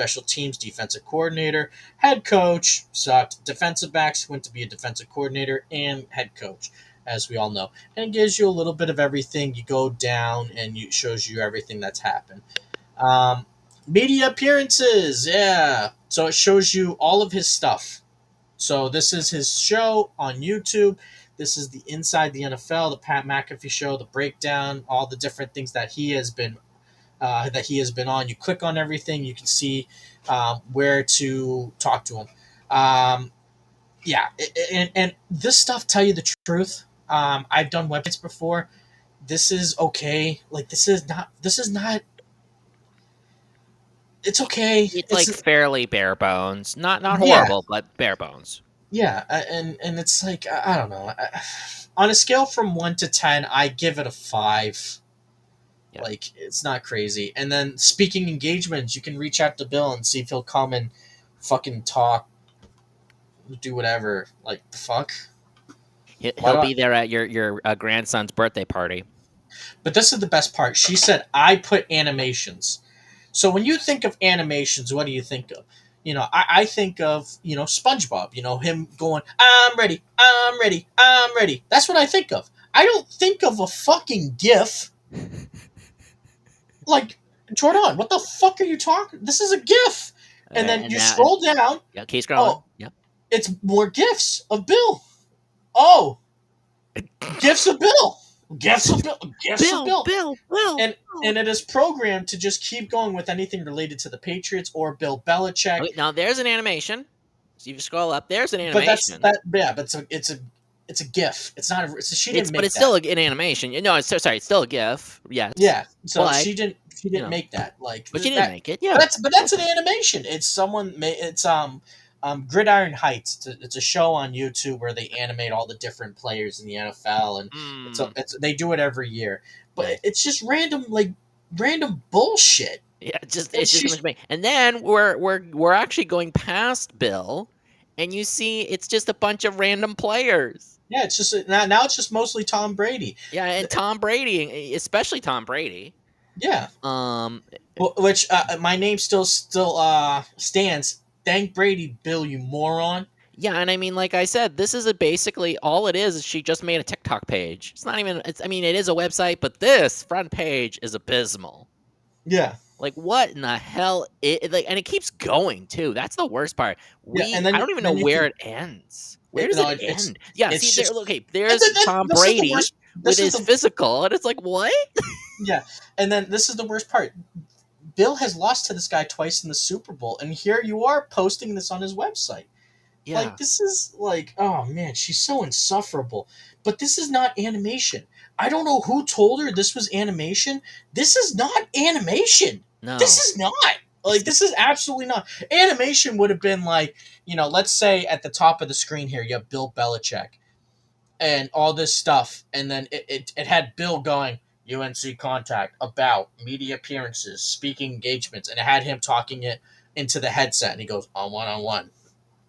defensive coordinator, head coach, sucked. Defensive backs, went to be a defensive coordinator and head coach. as we all know, and it gives you a little bit of everything. You go down, and it shows you everything that's happened. Um, Media appearances, yeah. So it shows you all of his stuff. So this is his show on YouTube. This is the Inside the NFL, the Pat McAfee show, the breakdown, all the different things that he has been on. You click on everything, you can see where to talk to him. Yeah, and this stuff, tell you the truth. I've done websites before. This is okay. Like this is not. This is not. It's okay. It's It's like fairly bare bones, not yeah, horrible, but bare bones. yeah, and it's like I don't know. On a scale from 1 to 10, I give it a 5. Yeah. Like it's not crazy. And then speaking engagements, you can reach out to Bill and see if he'll come and fucking talk, do whatever. Like the fuck. Why He'll do I? be there at your grandson's birthday party. But this is the best part. She said I put animations. So when you think of animations, what do you think of? I think of SpongeBob. Him going, I'm ready, I'm ready, I'm ready. That's what I think of. I don't think of a fucking GIF. Like Jordan, what the fuck are you talking? This is a GIF. And then And you now, and scroll down. yeah, keep scrolling. Oh, Yeah. it's more GIFs of Bill. Oh, GIFs of Bill. GIFs of Bill. GIFs of Bill. Bill. And it is programmed to just keep going with anything related to the Patriots or Bill Belichick. Okay, now there's an animation. So you scroll up. There's an But that's animation. that. Yeah, but it's a GIF. It's not. She didn't But make it's that. still an animation. No, it's sorry. It's still a GIF. Yes. Yeah. So But she didn't. She didn't know, make that. Like but she didn't that. make it. But Yeah. that's an animation. It's someone. It's Gridiron Heights. It's a show on YouTube where they animate all the different players in the NFL, and Mm, they do it every year. But nice. it's just random bullshit. Yeah, And it's just she's amazing. And then we're actually going past Bill, and you see it's just a bunch of random players. yeah. It's just now it's just mostly Tom Brady. Yeah, and Tom Brady, especially Tom Brady. Yeah. Um, Which my name still stands. Thank Brady, Bill, you moron. yeah, and I mean, like I said, this is basically all it is. She just made a TikTok page. It's not even. I mean, it is a website, but this front page is abysmal. Yeah, Like, what in the hell? And it keeps going too. That's the worst part. yeah, and I don't even know then you where can. it ends. Where does it It's end? Yeah, see it's there. just Okay, there's Tom this is the Brady worst. with This is his the physical, and it's like, what? yeah, and then this is the worst part. Bill has lost to this guy twice in the Super Bowl, and here you are posting this on his website. Yeah, Like this is like, oh man, she's so insufferable. But this is not animation. I don't know who told her this was animation. This is not animation. This no. is not. Like this is absolutely not. Animation would have been like, let's say at the top of the screen here you have Bill Belichick and all this stuff, and then it had Bill going UNC contact about media appearances, speaking engagements, and it had him talking it into the headset, and he goes on one,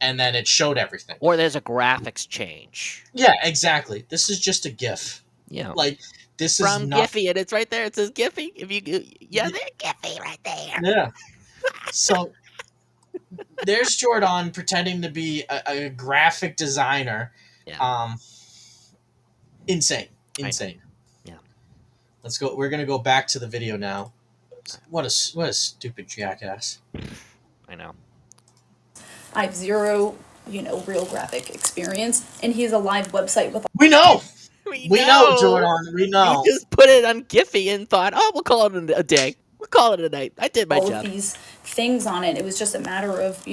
and then it showed everything. Or there's a graphics change. Yeah, exactly. This is just a GIF. Yeah, Like this is from not. Giphy, and it's right there. It says Giphy. If you, yeah, there's Giphy right there. Yeah. So there's Jordan pretending to be a graphic designer. Yeah, Um, insane, I know. insane. Yeah, Let's go. We're gonna go back to the video now. What a stupid jackass. I know. I have zero, real graphic experience, and he has a live website with We know. We We know, Jordan. We You know. just put it on Giphy and thought, oh, we'll call it a day. We'll call it a night. I did my all of job. these things on it. It was just a matter of,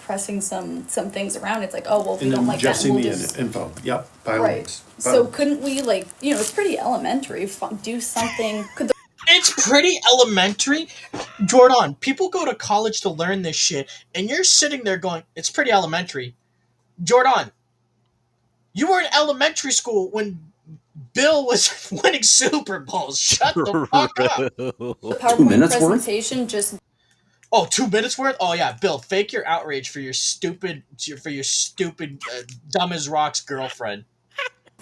pressing some things around. It's like, oh, well, if you And don't then like that, ingesting we'll the just... info. Yep. By Right. links. By So links. couldn't we, it's pretty elementary. Do something... Could the It's pretty elementary. Jordan, people go to college to learn this shit, and you're sitting there going, it's pretty elementary. Jordan, you were in elementary school when Bill was winning Super Bowls. Shut the fuck up. PowerPoint minutes worth? presentation just Oh, 2 minutes worth? Oh yeah, Bill, fake your outrage for your stupid, dumb as rocks girlfriend.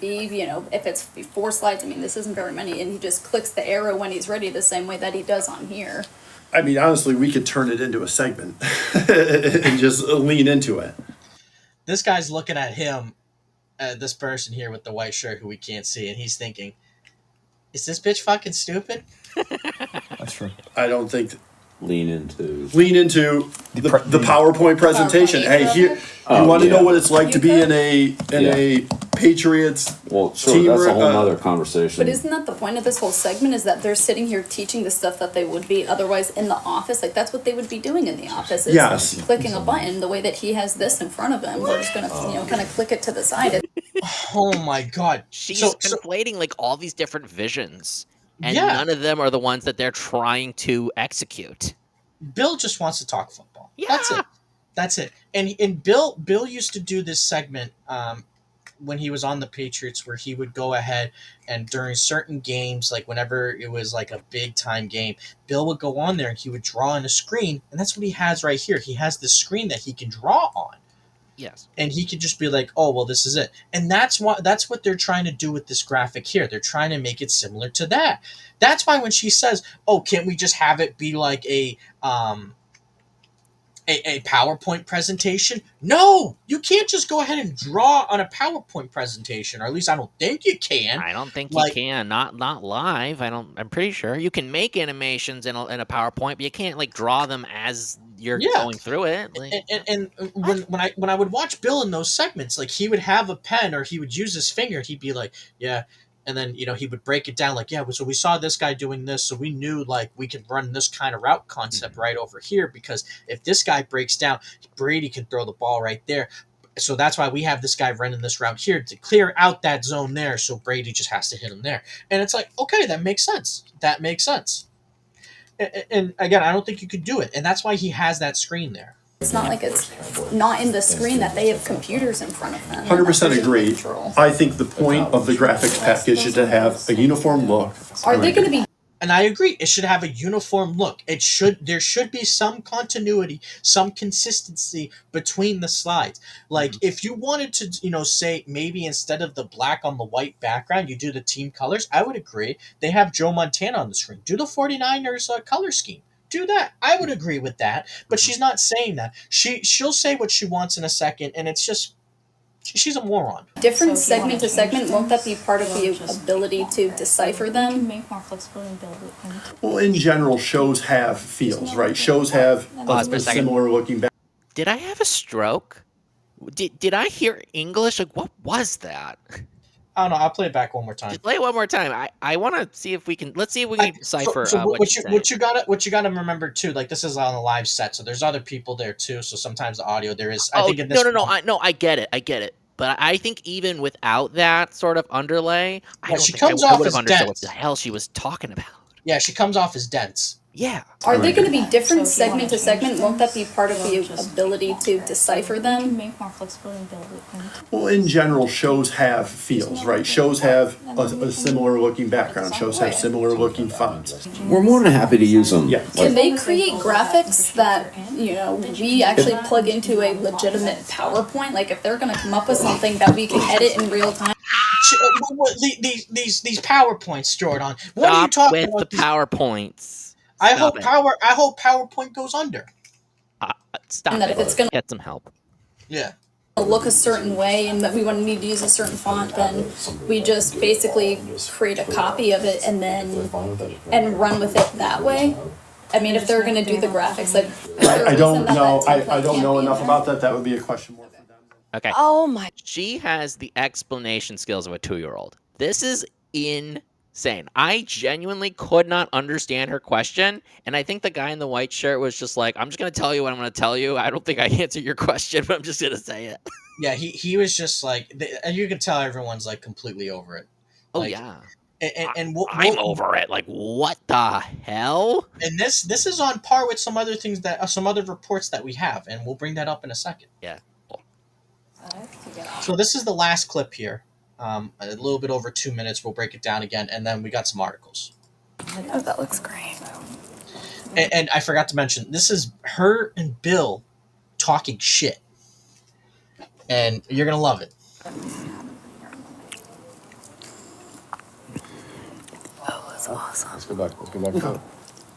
be, if it's 4 slides, I mean, this isn't very many, and he just clicks the arrow when he's ready the same way that he does on here. I mean, honestly, we could turn it into a segment and just lean into it. This guy's looking at him this person here with the white shirt who we can't see, and he's thinking, "Is this bitch fucking stupid?" That's true. I don't think Lean into. the PowerPoint presentation. Hey, here you Oh, want to know yeah. what it's like to be in a Patriots. Well, sure, Team that's a re- whole uh, nother conversation. But isn't that the point of this whole segment? Is that they're sitting here teaching the stuff that they would be otherwise in the office? Like that's what they would be doing in the office. Is Yes. clicking a button. The way that he has this in front of him, we're just gonna kind of click it to the side. Oh my god! She's So conflating like all these different visions, and Yeah. none of them are the ones that they're trying to execute. Bill just wants to talk football. Yeah. That's it. That's it. And Bill used to do this segment when he was on the Patriots, where he would go ahead and during certain games, like whenever it was like a big time game, Bill would go on there and he would draw on a screen, and that's what he has right here. He has this screen that he can draw on. Yes. And he could just be like, "Oh, well, this is it." And that's what they're trying to do with this graphic here. They're trying to make it similar to that. That's why when she says, "Oh, can't we just have it be like a PowerPoint presentation?" No, you can't just go ahead and draw on a PowerPoint presentation, or at least I don't think you can. I don't think Like- you can. Not live. I'm pretty sure you can make animations in a PowerPoint, but you can't like draw them as you're Yeah. going through it. Like, And when I would watch Bill in those segments, like he would have a pen or he would use his finger, and he'd be like, "Yeah." And then, he would break it down like, "Yeah, so we saw this guy doing this, so we knew like we could run this kind of route concept right over here, because if this guy breaks down, Brady can throw the ball right there. So that's why we have this guy running this route here to clear out that zone there, so Brady just has to hit him there." And it's like, okay, that makes sense. That makes sense. And again, I don't think you could do it. And that's why he has that screen there. It's not like it's not in the screen that they have computers in front of them. 100% agree. Control. I think the point of the graphics package is to have a uniform look. Are they going to be And I agree, it should have a uniform look. There should be some continuity, some consistency between the slides. Like if you wanted to, say maybe instead of the black on the white background, you do the team colors, I would agree. They have Joe Montana on the screen. Do the 49ers color scheme. Do that. I would agree with that. But she's not saying that. She'll say what she wants in a second, and it's just she's a moron. different segment to segment? Won't that be part of the ability to decipher them? Make more flexible and build it. Well, in general, shows have feels, right? Shows have Pause for a a second. similar looking back. did I have a stroke? Did I hear English? Like, what was that? I don't know. I'll play it back one more time. Just play it one more time. I want to see if we can. Let's see if we can decipher what she's saying. What you gotta remember too, like this is on a live set, so there's other people there too. So sometimes the audio there is. I Oh, think in this no. I get it. But I think even without that sort of underlay, I Yeah, don't she think comes I off would have as understood what dense. the hell she was talking about. Yeah, she comes off as dense. Yeah. Are they going to be different So if you segment wanna to segment? change Won't that be them, part of the just- ability to decipher them? Make more flexible and build it. Well, in general, shows have feels, right? Shows have a similar looking background. Shows have similar looking fonts. We're more than happy to use them. Yeah. Can they create graphics that, we actually plug into a legitimate PowerPoint? Like if they're going to come up with something that we can edit in real time? These PowerPoints, Jordan. What are you Stop talking with about? the PowerPoints. I Stop hope PowerPoint goes under. Stop And that it. if it's gonna- Get some help. Yeah. Look a certain way and that we want to need to use a certain font, then we just basically create a copy of it and run with it that way. I mean, if they're going to do the graphics, like I don't know. I don't know enough about that. That would be a question more for them. Okay. Oh my. She has the explanation skills of a 2-year-old. This is insane. I genuinely could not understand her question, and I think the guy in the white shirt was just like, I'm just going to tell you what I'm going to tell you. I don't think I answered your question, but I'm just going to say it. Yeah, he was just like, and you can tell everyone's like completely over it. Oh, Like, yeah. And I'm over it. Like, what the hell? And this is on par with some other things some other reports that we have, and we'll bring that up in a second. Yeah. So this is the last clip here. A little bit over 2 minutes. We'll break it down again, and then we got some articles. Oh, that looks great. And I forgot to mention, this is her and Bill talking shit, and you're gonna love it. Oh, that's awesome. Let's go back to it.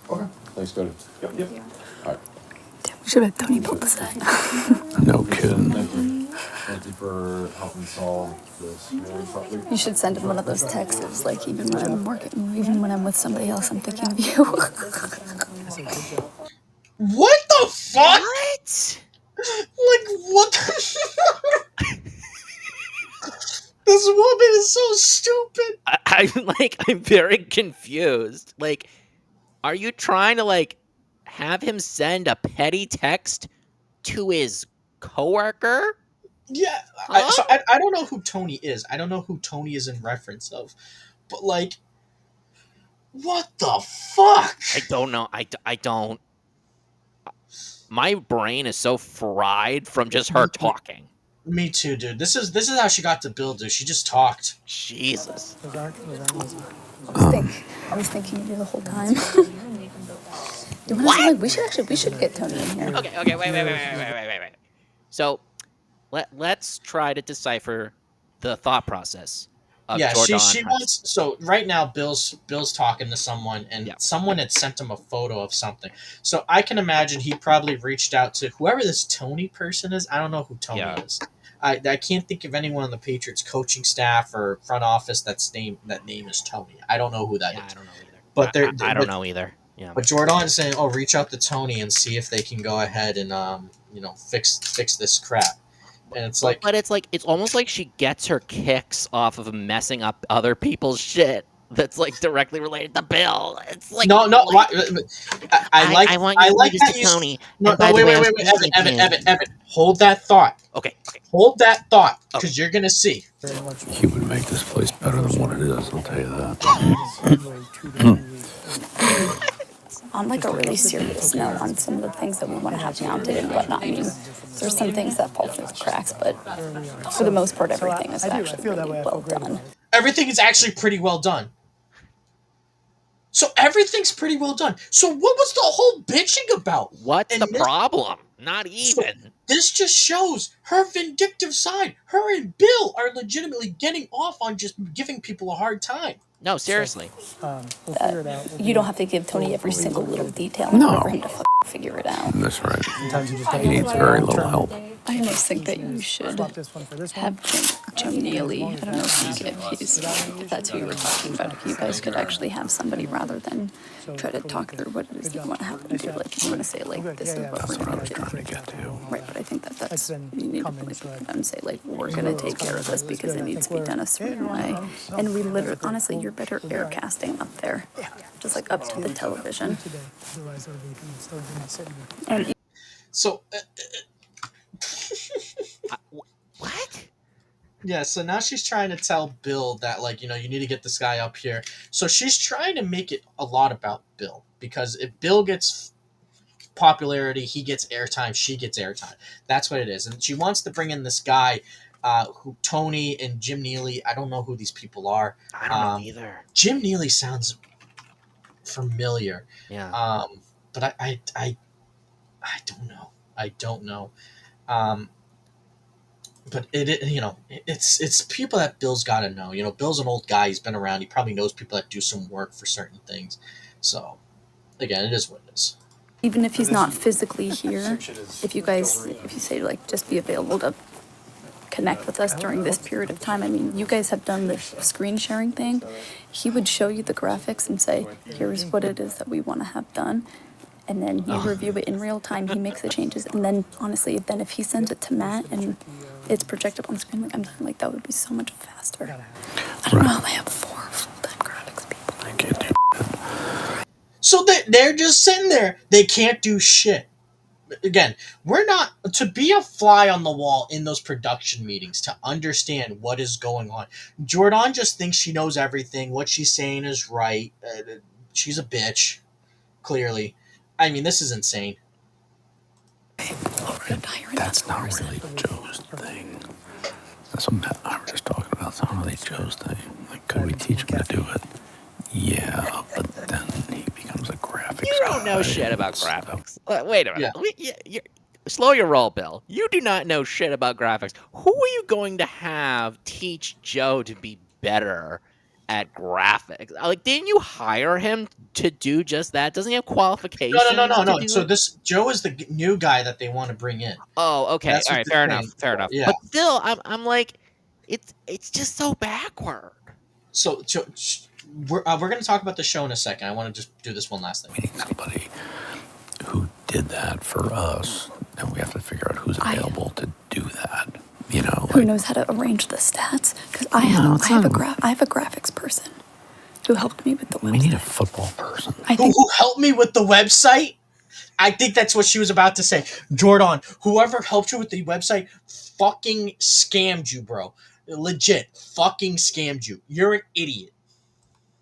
Okay. Thanks, Cody. Yep. All right. We should have Tony built this thing. No kidding. Thank you for helping solve this very problem. You should send him one of those texts, like even when I'm working, even when I'm with somebody else, I'm thinking of you. What the fuck? What? Like, what the This woman is so stupid. I'm very confused. Like, are you trying to like have him send a petty text to his coworker? Yeah, Huh? I don't know who Tony is. I don't know who Tony is in reference of. But, like, what the fuck? I don't know. I don't. My brain is so fried from just her talking. Me too, dude. This is how she got to Bill, dude. She just talked. Jesus. I was thinking of you the whole time. You want to like we should get Tony in here. Okay, wait. So, let's try to decipher the thought process of Yeah, Jordon she Hudson. wants. So right now, Bill's talking to someone, and Yeah. someone had sent him a photo of something. So I can imagine he probably reached out to whoever this Tony person is. I don't know who Tony Yeah. is. I can't think of anyone on the Patriots coaching staff or front office that name is Tony. I don't know who that is. I don't know either. But I don't know either. Yeah. But Jordan's saying, "Oh, reach out to Tony and see if they can go ahead and fix this crap." And it's like, But it's almost like she gets her kicks off of messing up other people's shit that's like directly related to Bill. It's like no, why, I want you I to like read this that to you. Tony. No, And by the wait, way, I was Evan, hold that thought. Okay. Hold that thought, because you're gonna see. He would make this place better than what it is, I'll tell you that. On like a really serious note, on some of the things that we want to have mounted and whatnot. I mean, there's some things that fall through the cracks, but for the most part, everything is actually really well done. Everything is actually pretty well done. So everything's pretty well done. So what was the whole bitching about? What's And the problem? Not even. This just shows her vindictive side. Her and Bill are legitimately getting off on just giving people a hard time. No, seriously. You don't have to give Tony every single little detail in order for him to figure it out. That's right. He needs very little help. I almost think that you should have Jim Neely. I don't know if that's who you were talking about. If you guys could actually have somebody rather than try to talk through what it is you want to have them do. Like, if you want to say, like, this is what That's we're what I going was to trying do. to get to. Right, but I think that's, you need to like, look at them and say, like, we're going to take care of this because it needs to be done a certain way. And we literally, honestly, you're better air casting up there. Just like up to the television. And So, What? yeah, so now she's trying to tell Bill that, like, you need to get this guy up here. So she's trying to make it a lot about Bill. Because if Bill gets popularity, he gets airtime, she gets airtime. That's what it is. And she wants to bring in this guy, who Tony and Jim Neely, I don't know who these people are. I don't know either. Jim Neely sounds familiar. Yeah. But I don't know. I don't know. But it's people that Bill's got to know. Bill's an old guy. He's been around. He probably knows people that do some work for certain things. So, again, it is what it is. even if he's not physically here, if you say, like, just be available to connect with us during this period of time. I mean, you guys have done the screen sharing thing. He would show you the graphics and say, here's what it is that we want to have done. And then you review it in real time. He makes the changes. And then, honestly, if he sends it to Matt and it's projected on the screen, like, I'm telling you, like, that would be so much faster. I don't know how they have 4 full-time graphics people. I can't do So they're just sitting there. They can't do shit. Again, we're not to be a fly on the wall in those production meetings to understand what is going on. Jordon just thinks she knows everything. What she's saying is right. She's a bitch, clearly. I mean, this is insane. That's not really Joe's thing. That's what Matt and I were just talking about. It's not really Joe's thing. Like, could we teach him to do it? Yeah, but then he becomes a graphics You don't know guy shit about and stuff. graphics. Wait a minute. Slow your roll, Bill. You do not know shit about graphics. Who are you going to have teach Joe to be better at graphics. Like, didn't you hire him to do just that? Doesn't he have qualifications to do So it? this Joe is the new guy that they want to bring in. Oh, okay. That's All what right. they're Fair enough. saying. Fair enough. Yeah. But still, I'm like, it's just so backward. So we're going to talk about the show in a second. I want to just do this one last thing. We need somebody who did that for us, and we have to figure out who's available to do that. You know, Who knows how to arrange the stats? Because I have a graphics person who helped me with the website. We need a football person. Who helped me with the website? I think that's what she was about to say. Jordon, whoever helped you with the website fucking scammed you, bro. Legit, fucking scammed you. You're an idiot.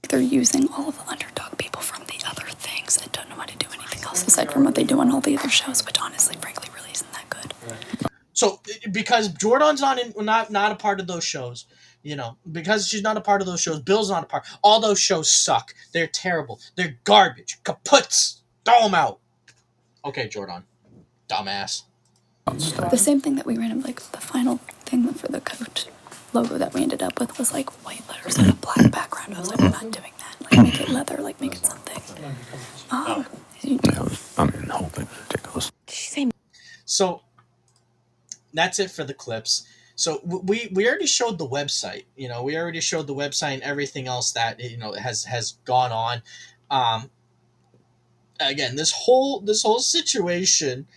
They're using all of the underdog people from the other things and don't know how to do anything else aside from what they do on all the other shows, which honestly, frankly, really isn't that good. So because Jordan's not a part of those shows, because she's not a part of those shows, Bill's not a part. All those shows suck. They're terrible. They're garbage. Kaputs. Throw them out. Okay, Jordon. Dumbass. The same thing that we ran, like the final thing for the coach logo that we ended up with was like white letters on a black background. I was like, we're not doing that. Like make it leather, like make it something. I'm hoping ridiculous. So that's it for the clips. So we already showed the website. We already showed the website and everything else that has gone on. Again, this whole situation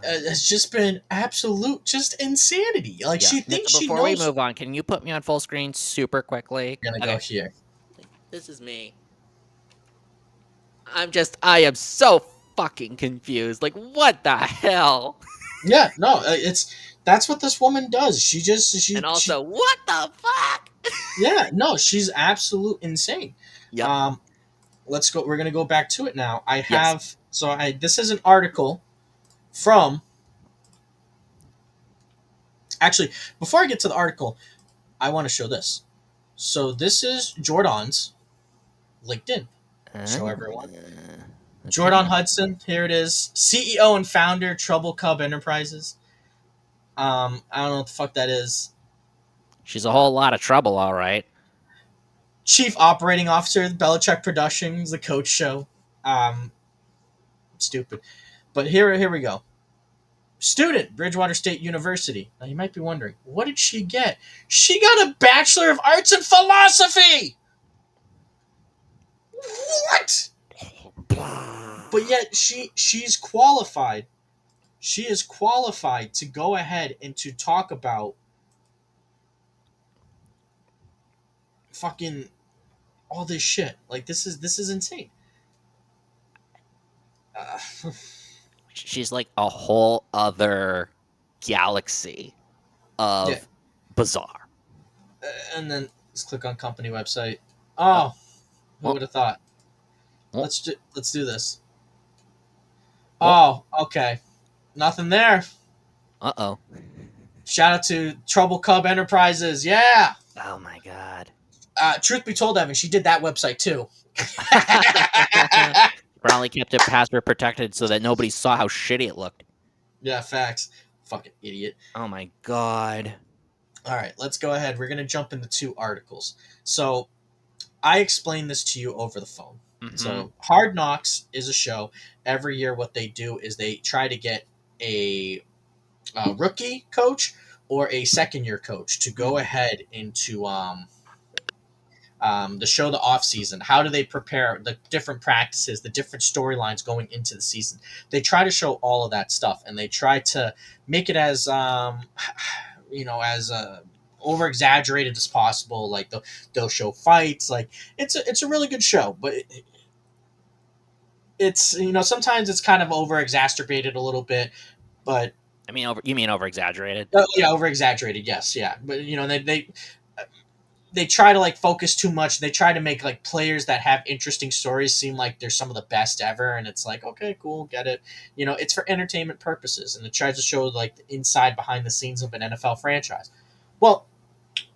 has just been absolute just insanity. Like she thinks she knows. Before we move on, can you put me on full screen super quickly? I'm gonna go here. This is me. I am so fucking confused. Like, what the hell? Yeah, no, that's what this woman does. She and also, what the fuck? Yeah, no, she's absolute insane. Yep. Let's go. We're gonna go back to it now. This is an article from. Actually, before I get to the article, I want to show this. So this is Jordon's LinkedIn. Show everyone. Okay. Jordon Hudson. Here it is. CEO and founder, Trouble Cub Enterprises. I don't know what the fuck that is. She's a whole lot of trouble, all right. Chief Operating Officer, Belichick Productions, The Coach Show. Stupid. But here we go. Student, Bridgewater State University. Now you might be wondering, what did she get? She got a Bachelor of Arts in Philosophy! What? But yet she's qualified. She is qualified to go ahead and to talk about fucking all this shit. Like this is insane. She's like a whole other galaxy of bizarre. And then let's click on company website. Oh, who would have thought? Let's do this. Oh, okay. Nothing there. Uh-oh. Shout out to Trouble Cub Enterprises. Yeah. Oh my god. Truth be told, Evan, she did that website too. Probably kept it password protected so that nobody saw how shitty it looked. Yeah, facts. Fucking idiot. Oh my god. All right, let's go ahead. We're going to jump into 2 articles. So I explained this to you over the phone. Mm-hmm. So Hard Knocks is a show. Every year what they do is they try to get a rookie coach or a second-year coach to go ahead into the show, the off season. How do they prepare the different practices, the different storylines going into the season? They try to show all of that stuff, and they try to make it as as over exaggerated as possible. Like they'll show fights. Like it's a really good show, but it's sometimes it's kind of over exacerbated a little bit. But I mean, you mean over exaggerated? Yeah, over exaggerated. Yes, yeah. But they try to like focus too much. They try to make like players that have interesting stories seem like they're some of the best ever, and it's like, okay, cool, get it. It's for entertainment purposes, and it tries to show like the inside behind the scenes of an NFL franchise. Well,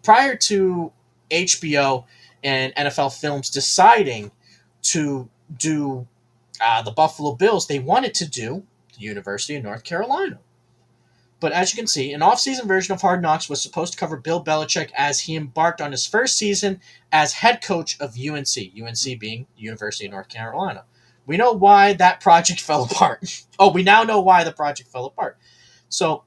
prior to HBO and NFL Films deciding to do the Buffalo Bills, they wanted to do the University of North Carolina. But as you can see, an off-season version of Hard Knocks was supposed to cover Bill Belichick as he embarked on his first season as head coach of UNC, UNC being University of North Carolina. We know why that project fell apart. Oh, we now know why the project fell apart. So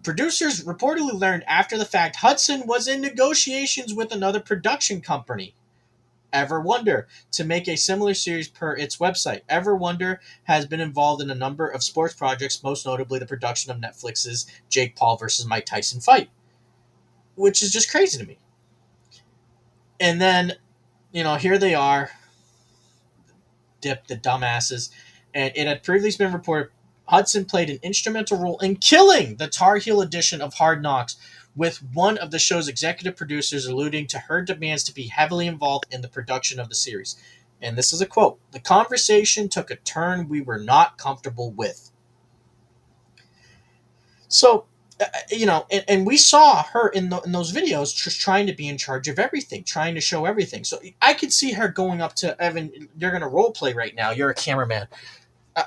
producers reportedly learned after the fact Hudson was in negotiations with another production company, Ever Wonder, to make a similar series per its website. Ever Wonder has been involved in a number of sports projects, most notably the production of Netflix's Jake Paul versus Mike Tyson fight, which is just crazy to me. And then, here they are, the dumbasses, and it had previously been reported Hudson played an instrumental role in killing the Tar Heel edition of Hard Knocks, with one of the show's executive producers alluding to her demands to be heavily involved in the production of the series. And this is a quote: "The conversation took a turn we were not comfortable with." So, and we saw her in those videos just trying to be in charge of everything, trying to show everything. So I could see her going up to Evan, "You're going to role play right now. You're a cameraman. Uh,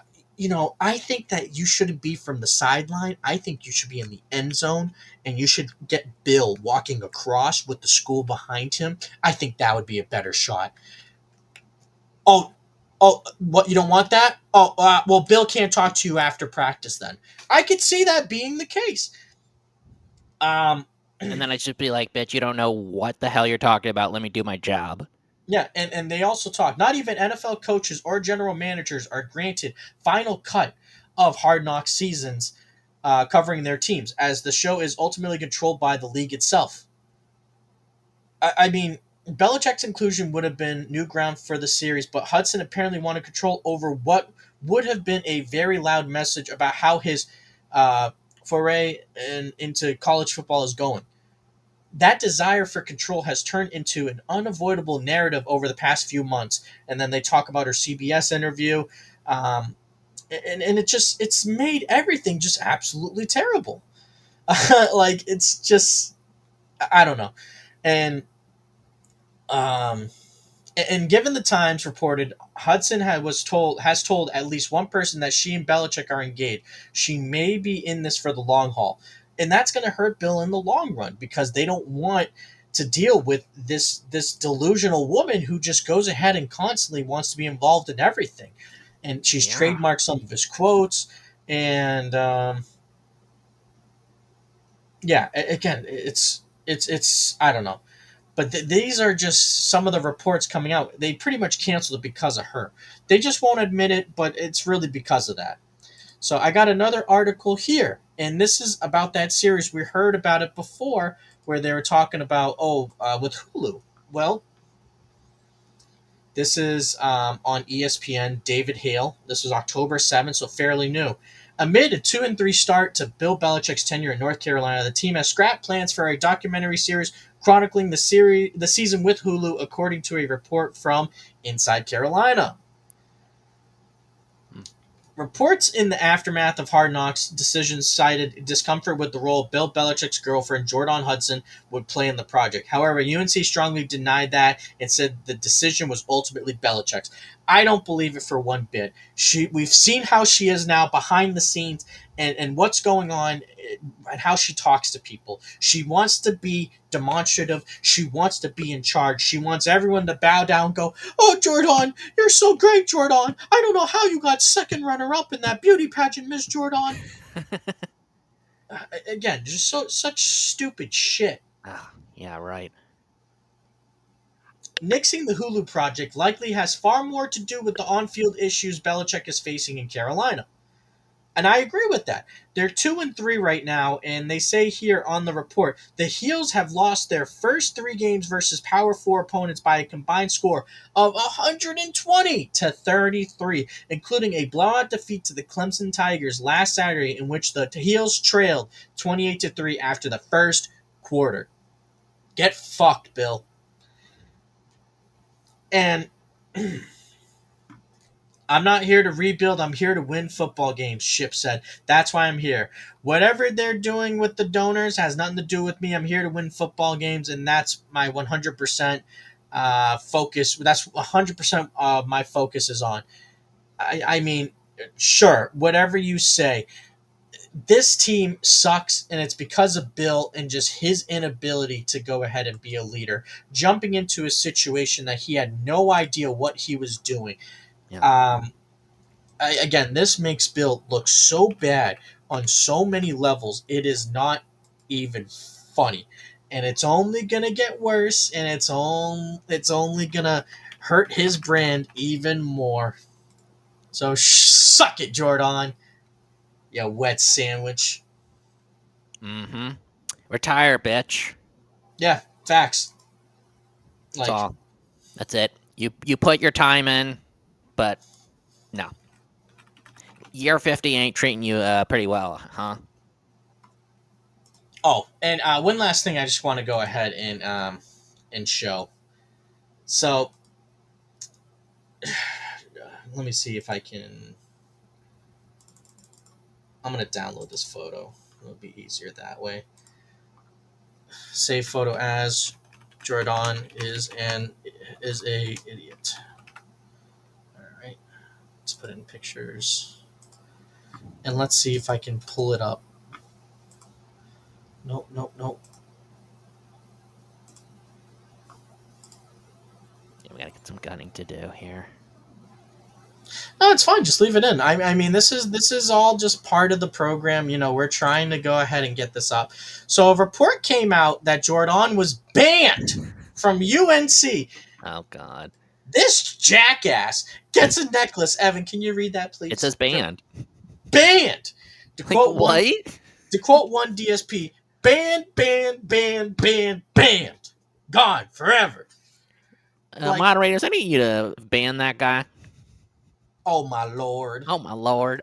I think that you shouldn't be from the sideline. I think you should be in the end zone, and you should get Bill walking across with the school behind him. I think that would be a better shot." Oh, what, you don't want that? Oh, well, Bill can't talk to you after practice then. I could see that being the case. And then I'd just be like, "Bitch, you don't know what the hell you're talking about. Let me do my job." Yeah, and they also talk. Not even NFL coaches or general managers are granted final cut of Hard Knocks seasons covering their teams, as the show is ultimately controlled by the league itself. I mean, Belichick's inclusion would have been new ground for the series, but Hudson apparently wanted control over what would have been a very loud message about how his foray into college football is going. That desire for control has turned into an unavoidable narrative over the past few months. And then they talk about her CBS interview. And it's made everything just absolutely terrible. Like, it's just, I don't know. And, um, and given the Times reported, Hudson has told at least one person that she and Belichick are engaged. She may be in this for the long haul, and that's going to hurt Bill in the long run, because they don't want to deal with this delusional woman who just goes ahead and constantly wants to be involved in everything. And she's trademarked some of his quotes, and again, it's I don't know. But these are just some of the reports coming out. They pretty much canceled it because of her. They just won't admit it, but it's really because of that. So I got another article here, and this is about that series. We heard about it before, where they were talking about, with Hulu. Well, this is on ESPN. David Hale. This was October 7th, so fairly new. Amid a 2-3 start to Bill Belichick's tenure in North Carolina, the team has scrapped plans for a documentary series chronicling the season with Hulu, according to a report from Inside Carolina. Reports in the aftermath of Hard Knocks' decisions cited discomfort with the role Bill Belichick's girlfriend, Jordon Hudson, would play in the project. However, UNC strongly denied that and said the decision was ultimately Belichick's. I don't believe it for one bit. We've seen how she is now behind the scenes, and what's going on, and how she talks to people. She wants to be demonstrative. She wants to be in charge. She wants everyone to bow down and go, "Oh, Jordon, you're so great, Jordon. I don't know how you got second runner-up in that beauty pageant, Miss Jordon." Again, just such stupid shit. Yeah, right. Nixing the Hulu project likely has far more to do with the on-field issues Belichick is facing in Carolina. And I agree with that. They're 2-3 right now, and they say here on the report, the Heels have lost their first 3 games versus Power 4 opponents by a combined score of 120-33, including a blowout defeat to the Clemson Tigers last Saturday, in which the Heels trailed 28-3 after the first quarter. Get fucked, Bill. And "I'm not here to rebuild, I'm here to win football games," Ship said. "That's why I'm here. Whatever they're doing with the donors has nothing to do with me. I'm here to win football games, and that's my 100% focus. That's 100% my focus is on." I mean, sure, whatever you say. this team sucks, and it's because of Bill and just his inability to go ahead and be a leader, jumping into a situation that he had no idea what he was doing. Yeah. Again, this makes Bill look so bad on so many levels. It is not even funny, and it's only gonna get worse, and it's only gonna hurt his brand even more. So suck it, Jordan. You wet sandwich. Mm-hmm. Retire, bitch. Yeah, facts. That's Like, all. That's it. You put your time in, but no. Year 50 ain't treating you pretty well, huh? oh, and one last thing, I just want to go ahead and show. So, let me see if I can. I'm gonna download this photo. It'll be easier that way. Save photo as Jordan is a idiot. All right, let's put in pictures, and let's see if I can pull it up. Nope, nope, nope. Yeah, we gotta get some gunning to do here. No, it's fine. Just leave it in. I mean, this is all just part of the program. You know, we're trying to go ahead and get this up. So a report came out that Jordan was banned from UNC. Oh God. This jackass gets a necklace. Evan, can you read that, please? It says banned. Banned. To Like quote one, what? to quote one DSP, banned, banned, banned, banned, banned, gone forever. Like, Moderators, I need you to ban that guy. oh my lord. Oh my lord.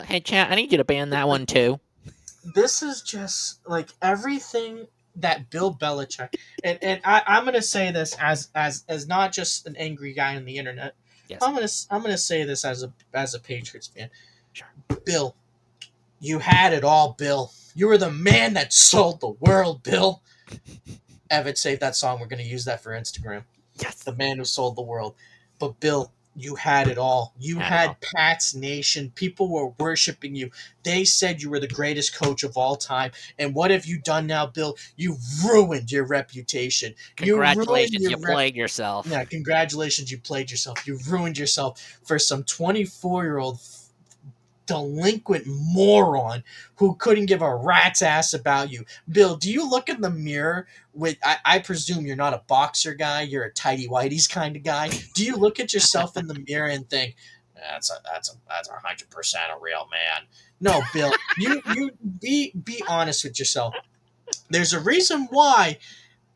Hey chat, I need you to ban that one too. This is just like everything that Bill Belichick, and I'm gonna say this as not just an angry guy on the internet. Yes. I'm gonna say this as a Patriots fan. Sure. Bill, you had it all, Bill. You were the man that sold the world, Bill. Evan, save that song. We're gonna use that for Instagram. Yes. The man who sold the world. But Bill, you had it all. You Had it had all. Pat's Nation. People were worshiping you. They said you were the greatest coach of all time. And what have you done now, Bill? You ruined your reputation. You ruined Congratulations, your you played yourself. Yeah, congratulations, you played yourself. You ruined yourself for some 24-year-old delinquent moron who couldn't give a rat's ass about you. Bill, do you look in the mirror with I presume you're not a boxer guy, you're a tidy whities kind of guy. Do you look at yourself in the mirror and think, that's 100% a real man? No, Bill, you be honest with yourself. There's a reason why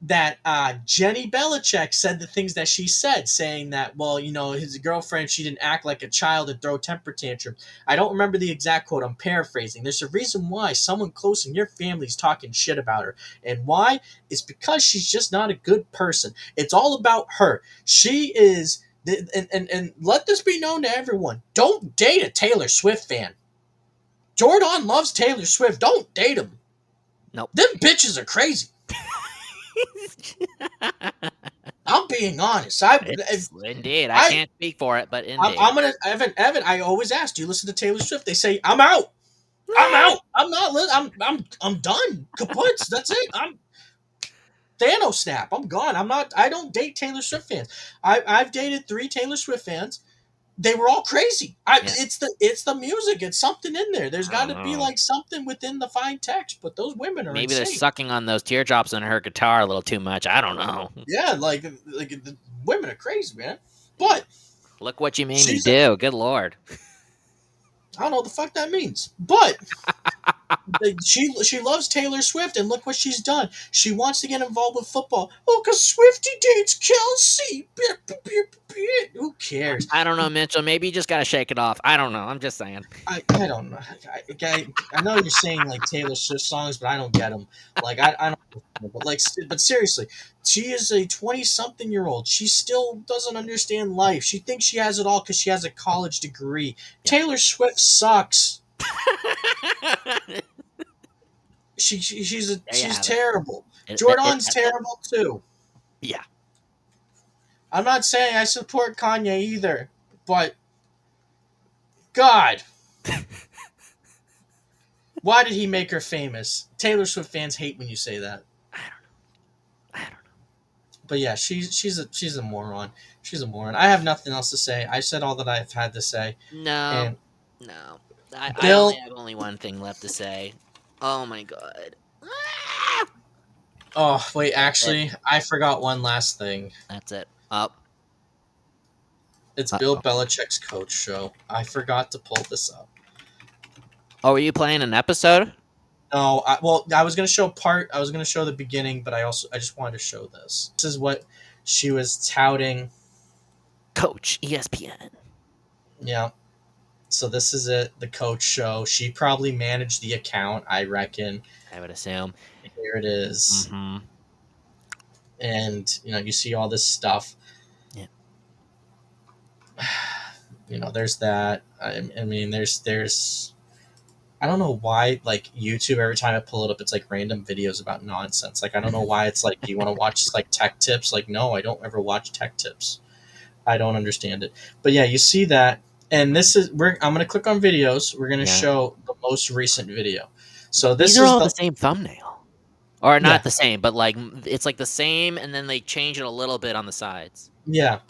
that Jenny Belichick said the things that she said, saying that, well, you know, his girlfriend, she didn't act like a child and throw temper tantrums. I don't remember the exact quote. I'm paraphrasing. There's a reason why someone close in your family's talking shit about her. And why? It's because she's just not a good person. It's all about her. She is, and let this be known to everyone. Don't date a Taylor Swift fan. Jordan loves Taylor Swift. Don't date him. Nope. Them bitches are crazy. I'm being honest. Indeed. I I can't speak for it, but indeed. I'm gonna Evan. I always ask, do you listen to Taylor Swift? They say I'm out. I'm out. I'm not. I'm done. Kaputs. That's it. I'm Thanos snap. I'm gone. I'm not. I don't date Taylor Swift fans. I've dated 3 Taylor Swift fans. They were all crazy. Yeah. It's the music. It's something in there. There's I got don't to be know. like something within the fine text. But those women are Maybe they're insane. sucking on those teardrops on her guitar a little too much. I don't know. Yeah, like the women are crazy, man. But Look what you made me she's do. Good lord. I don't know what the fuck that means. But she loves Taylor Swift, and look what she's done. She wants to get involved with football. Oh, because Swifty dates Kelsey. Who cares? I don't know, Mitchell. Maybe you just gotta shake it off. I don't know. I'm just saying. I don't know. I know you're saying like Taylor Swift songs, but I don't get them. Like I don't. But seriously, she is a 20-something-year-old. She still doesn't understand life. She thinks she has it all because she has a college degree. Yeah. Taylor Swift sucks. She's terrible. Jordan's terrible too. Yeah. I'm not saying I support Kanye either, but God, Why did he make her famous? Taylor Swift fans hate when you say that. I don't know. But yeah, she's a moron. She's a moron. I have nothing else to say. I said all that I've had to say. No, And no. I only Bill, have only one thing left to say. Oh my god. Ah! oh wait, That's it. actually, I forgot one last thing. That's it. Up. It's Bill Uh-oh. Belichick's coach show. I forgot to pull this up. Oh, were you playing an episode? No, I was gonna show part. I was gonna show the beginning, but I just wanted to show this. This is what she was touting. Coach ESPN. Yeah. So this is it. The coach show. She probably managed the account. I reckon. I would assume. Here it is. Mm-hmm. And you see all this stuff. Yeah. There's that. I mean, there's. I don't know why, like, YouTube, every time I pull it up, it's like random videos about nonsense. Like, I don't know why it's like, do you want to watch like tech tips? Like, no, I don't ever watch tech tips. I don't understand it. But yeah, you see that, and I'm gonna click on videos. We're gonna show the most recent video. So These are all the same thumbnail, or not the same, but like it's like the same, and then they change it a little bit on the sides. Yeah.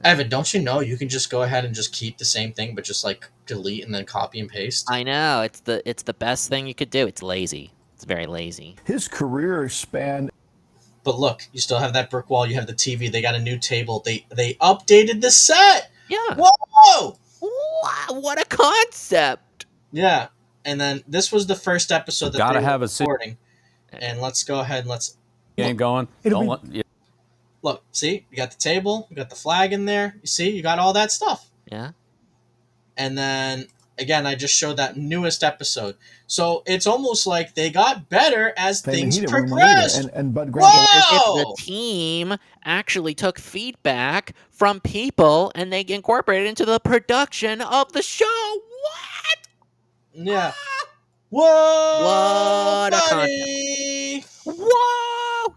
Evan, don't you know you can just go ahead and just keep the same thing, but just like delete and then copy and paste? I know, it's the best thing you could do. It's lazy. It's very lazy. His career spanned. But look, you still have that brick wall. You have the TV. They got a new table. They updated the set. Yeah. Whoa! Wow, what a concept! Yeah. And then this was the first episode that Gotta they were have a recording. And let's go ahead and let's game going. Look, see, you got the table, you got the flag in there. You see, you got all that stuff. Yeah. And then again, I just showed that newest episode. So it's almost like they got better as things progressed. The team actually took feedback from people and they incorporated it into the production of the show. What? Yeah. Whoa! What a buddy! Whoa!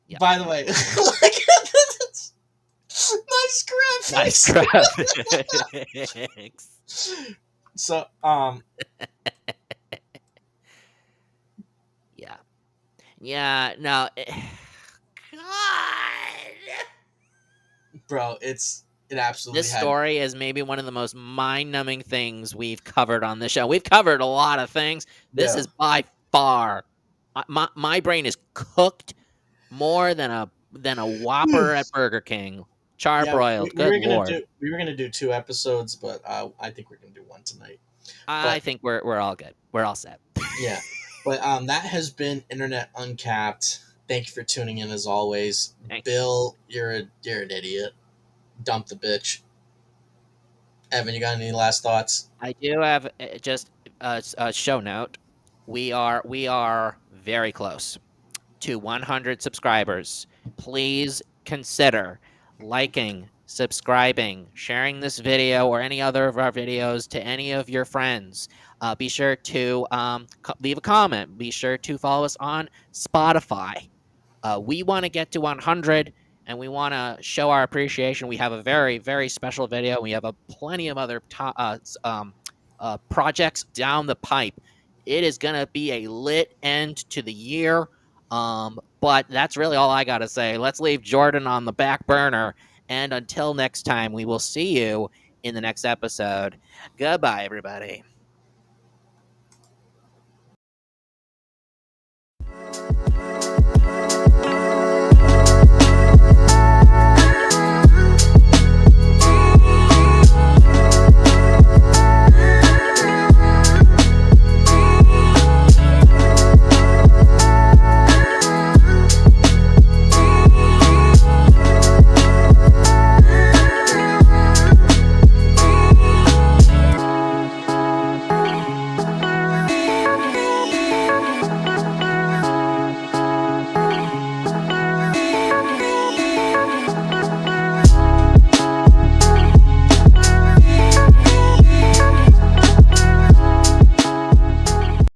Yeah. By the way, look at this. Nice graphics. Nice graphics. So, yeah, no, God, bro, it absolutely. This story is maybe one of the most mind-numbing things we've covered on this show. We've covered a lot of things. This is by far, my brain is cooked more than a Whopper at Burger King. Charbroiled. Good Lord. We were gonna do 2 episodes, but I think we're gonna do 1 tonight. I think we're all good. We're all set. Yeah, but that has been Internet Uncapped. Thank you for tuning in as always. Thanks. Bill, you're an idiot. Dump the bitch. Evan, you got any last thoughts? I do have just a show note. We are very close to 100 subscribers. Please consider liking, subscribing, sharing this video or any other of our videos to any of your friends. Be sure to leave a comment. Be sure to follow us on Spotify. We want to get to 100, and we want to show our appreciation. We have a very, very special video. We have plenty of other projects down the pipe. It is going to be a lit end to the year. But that's really all I got to say. Let's leave Jordon on the back burner. And until next time, we will see you in the next episode. Goodbye, everybody.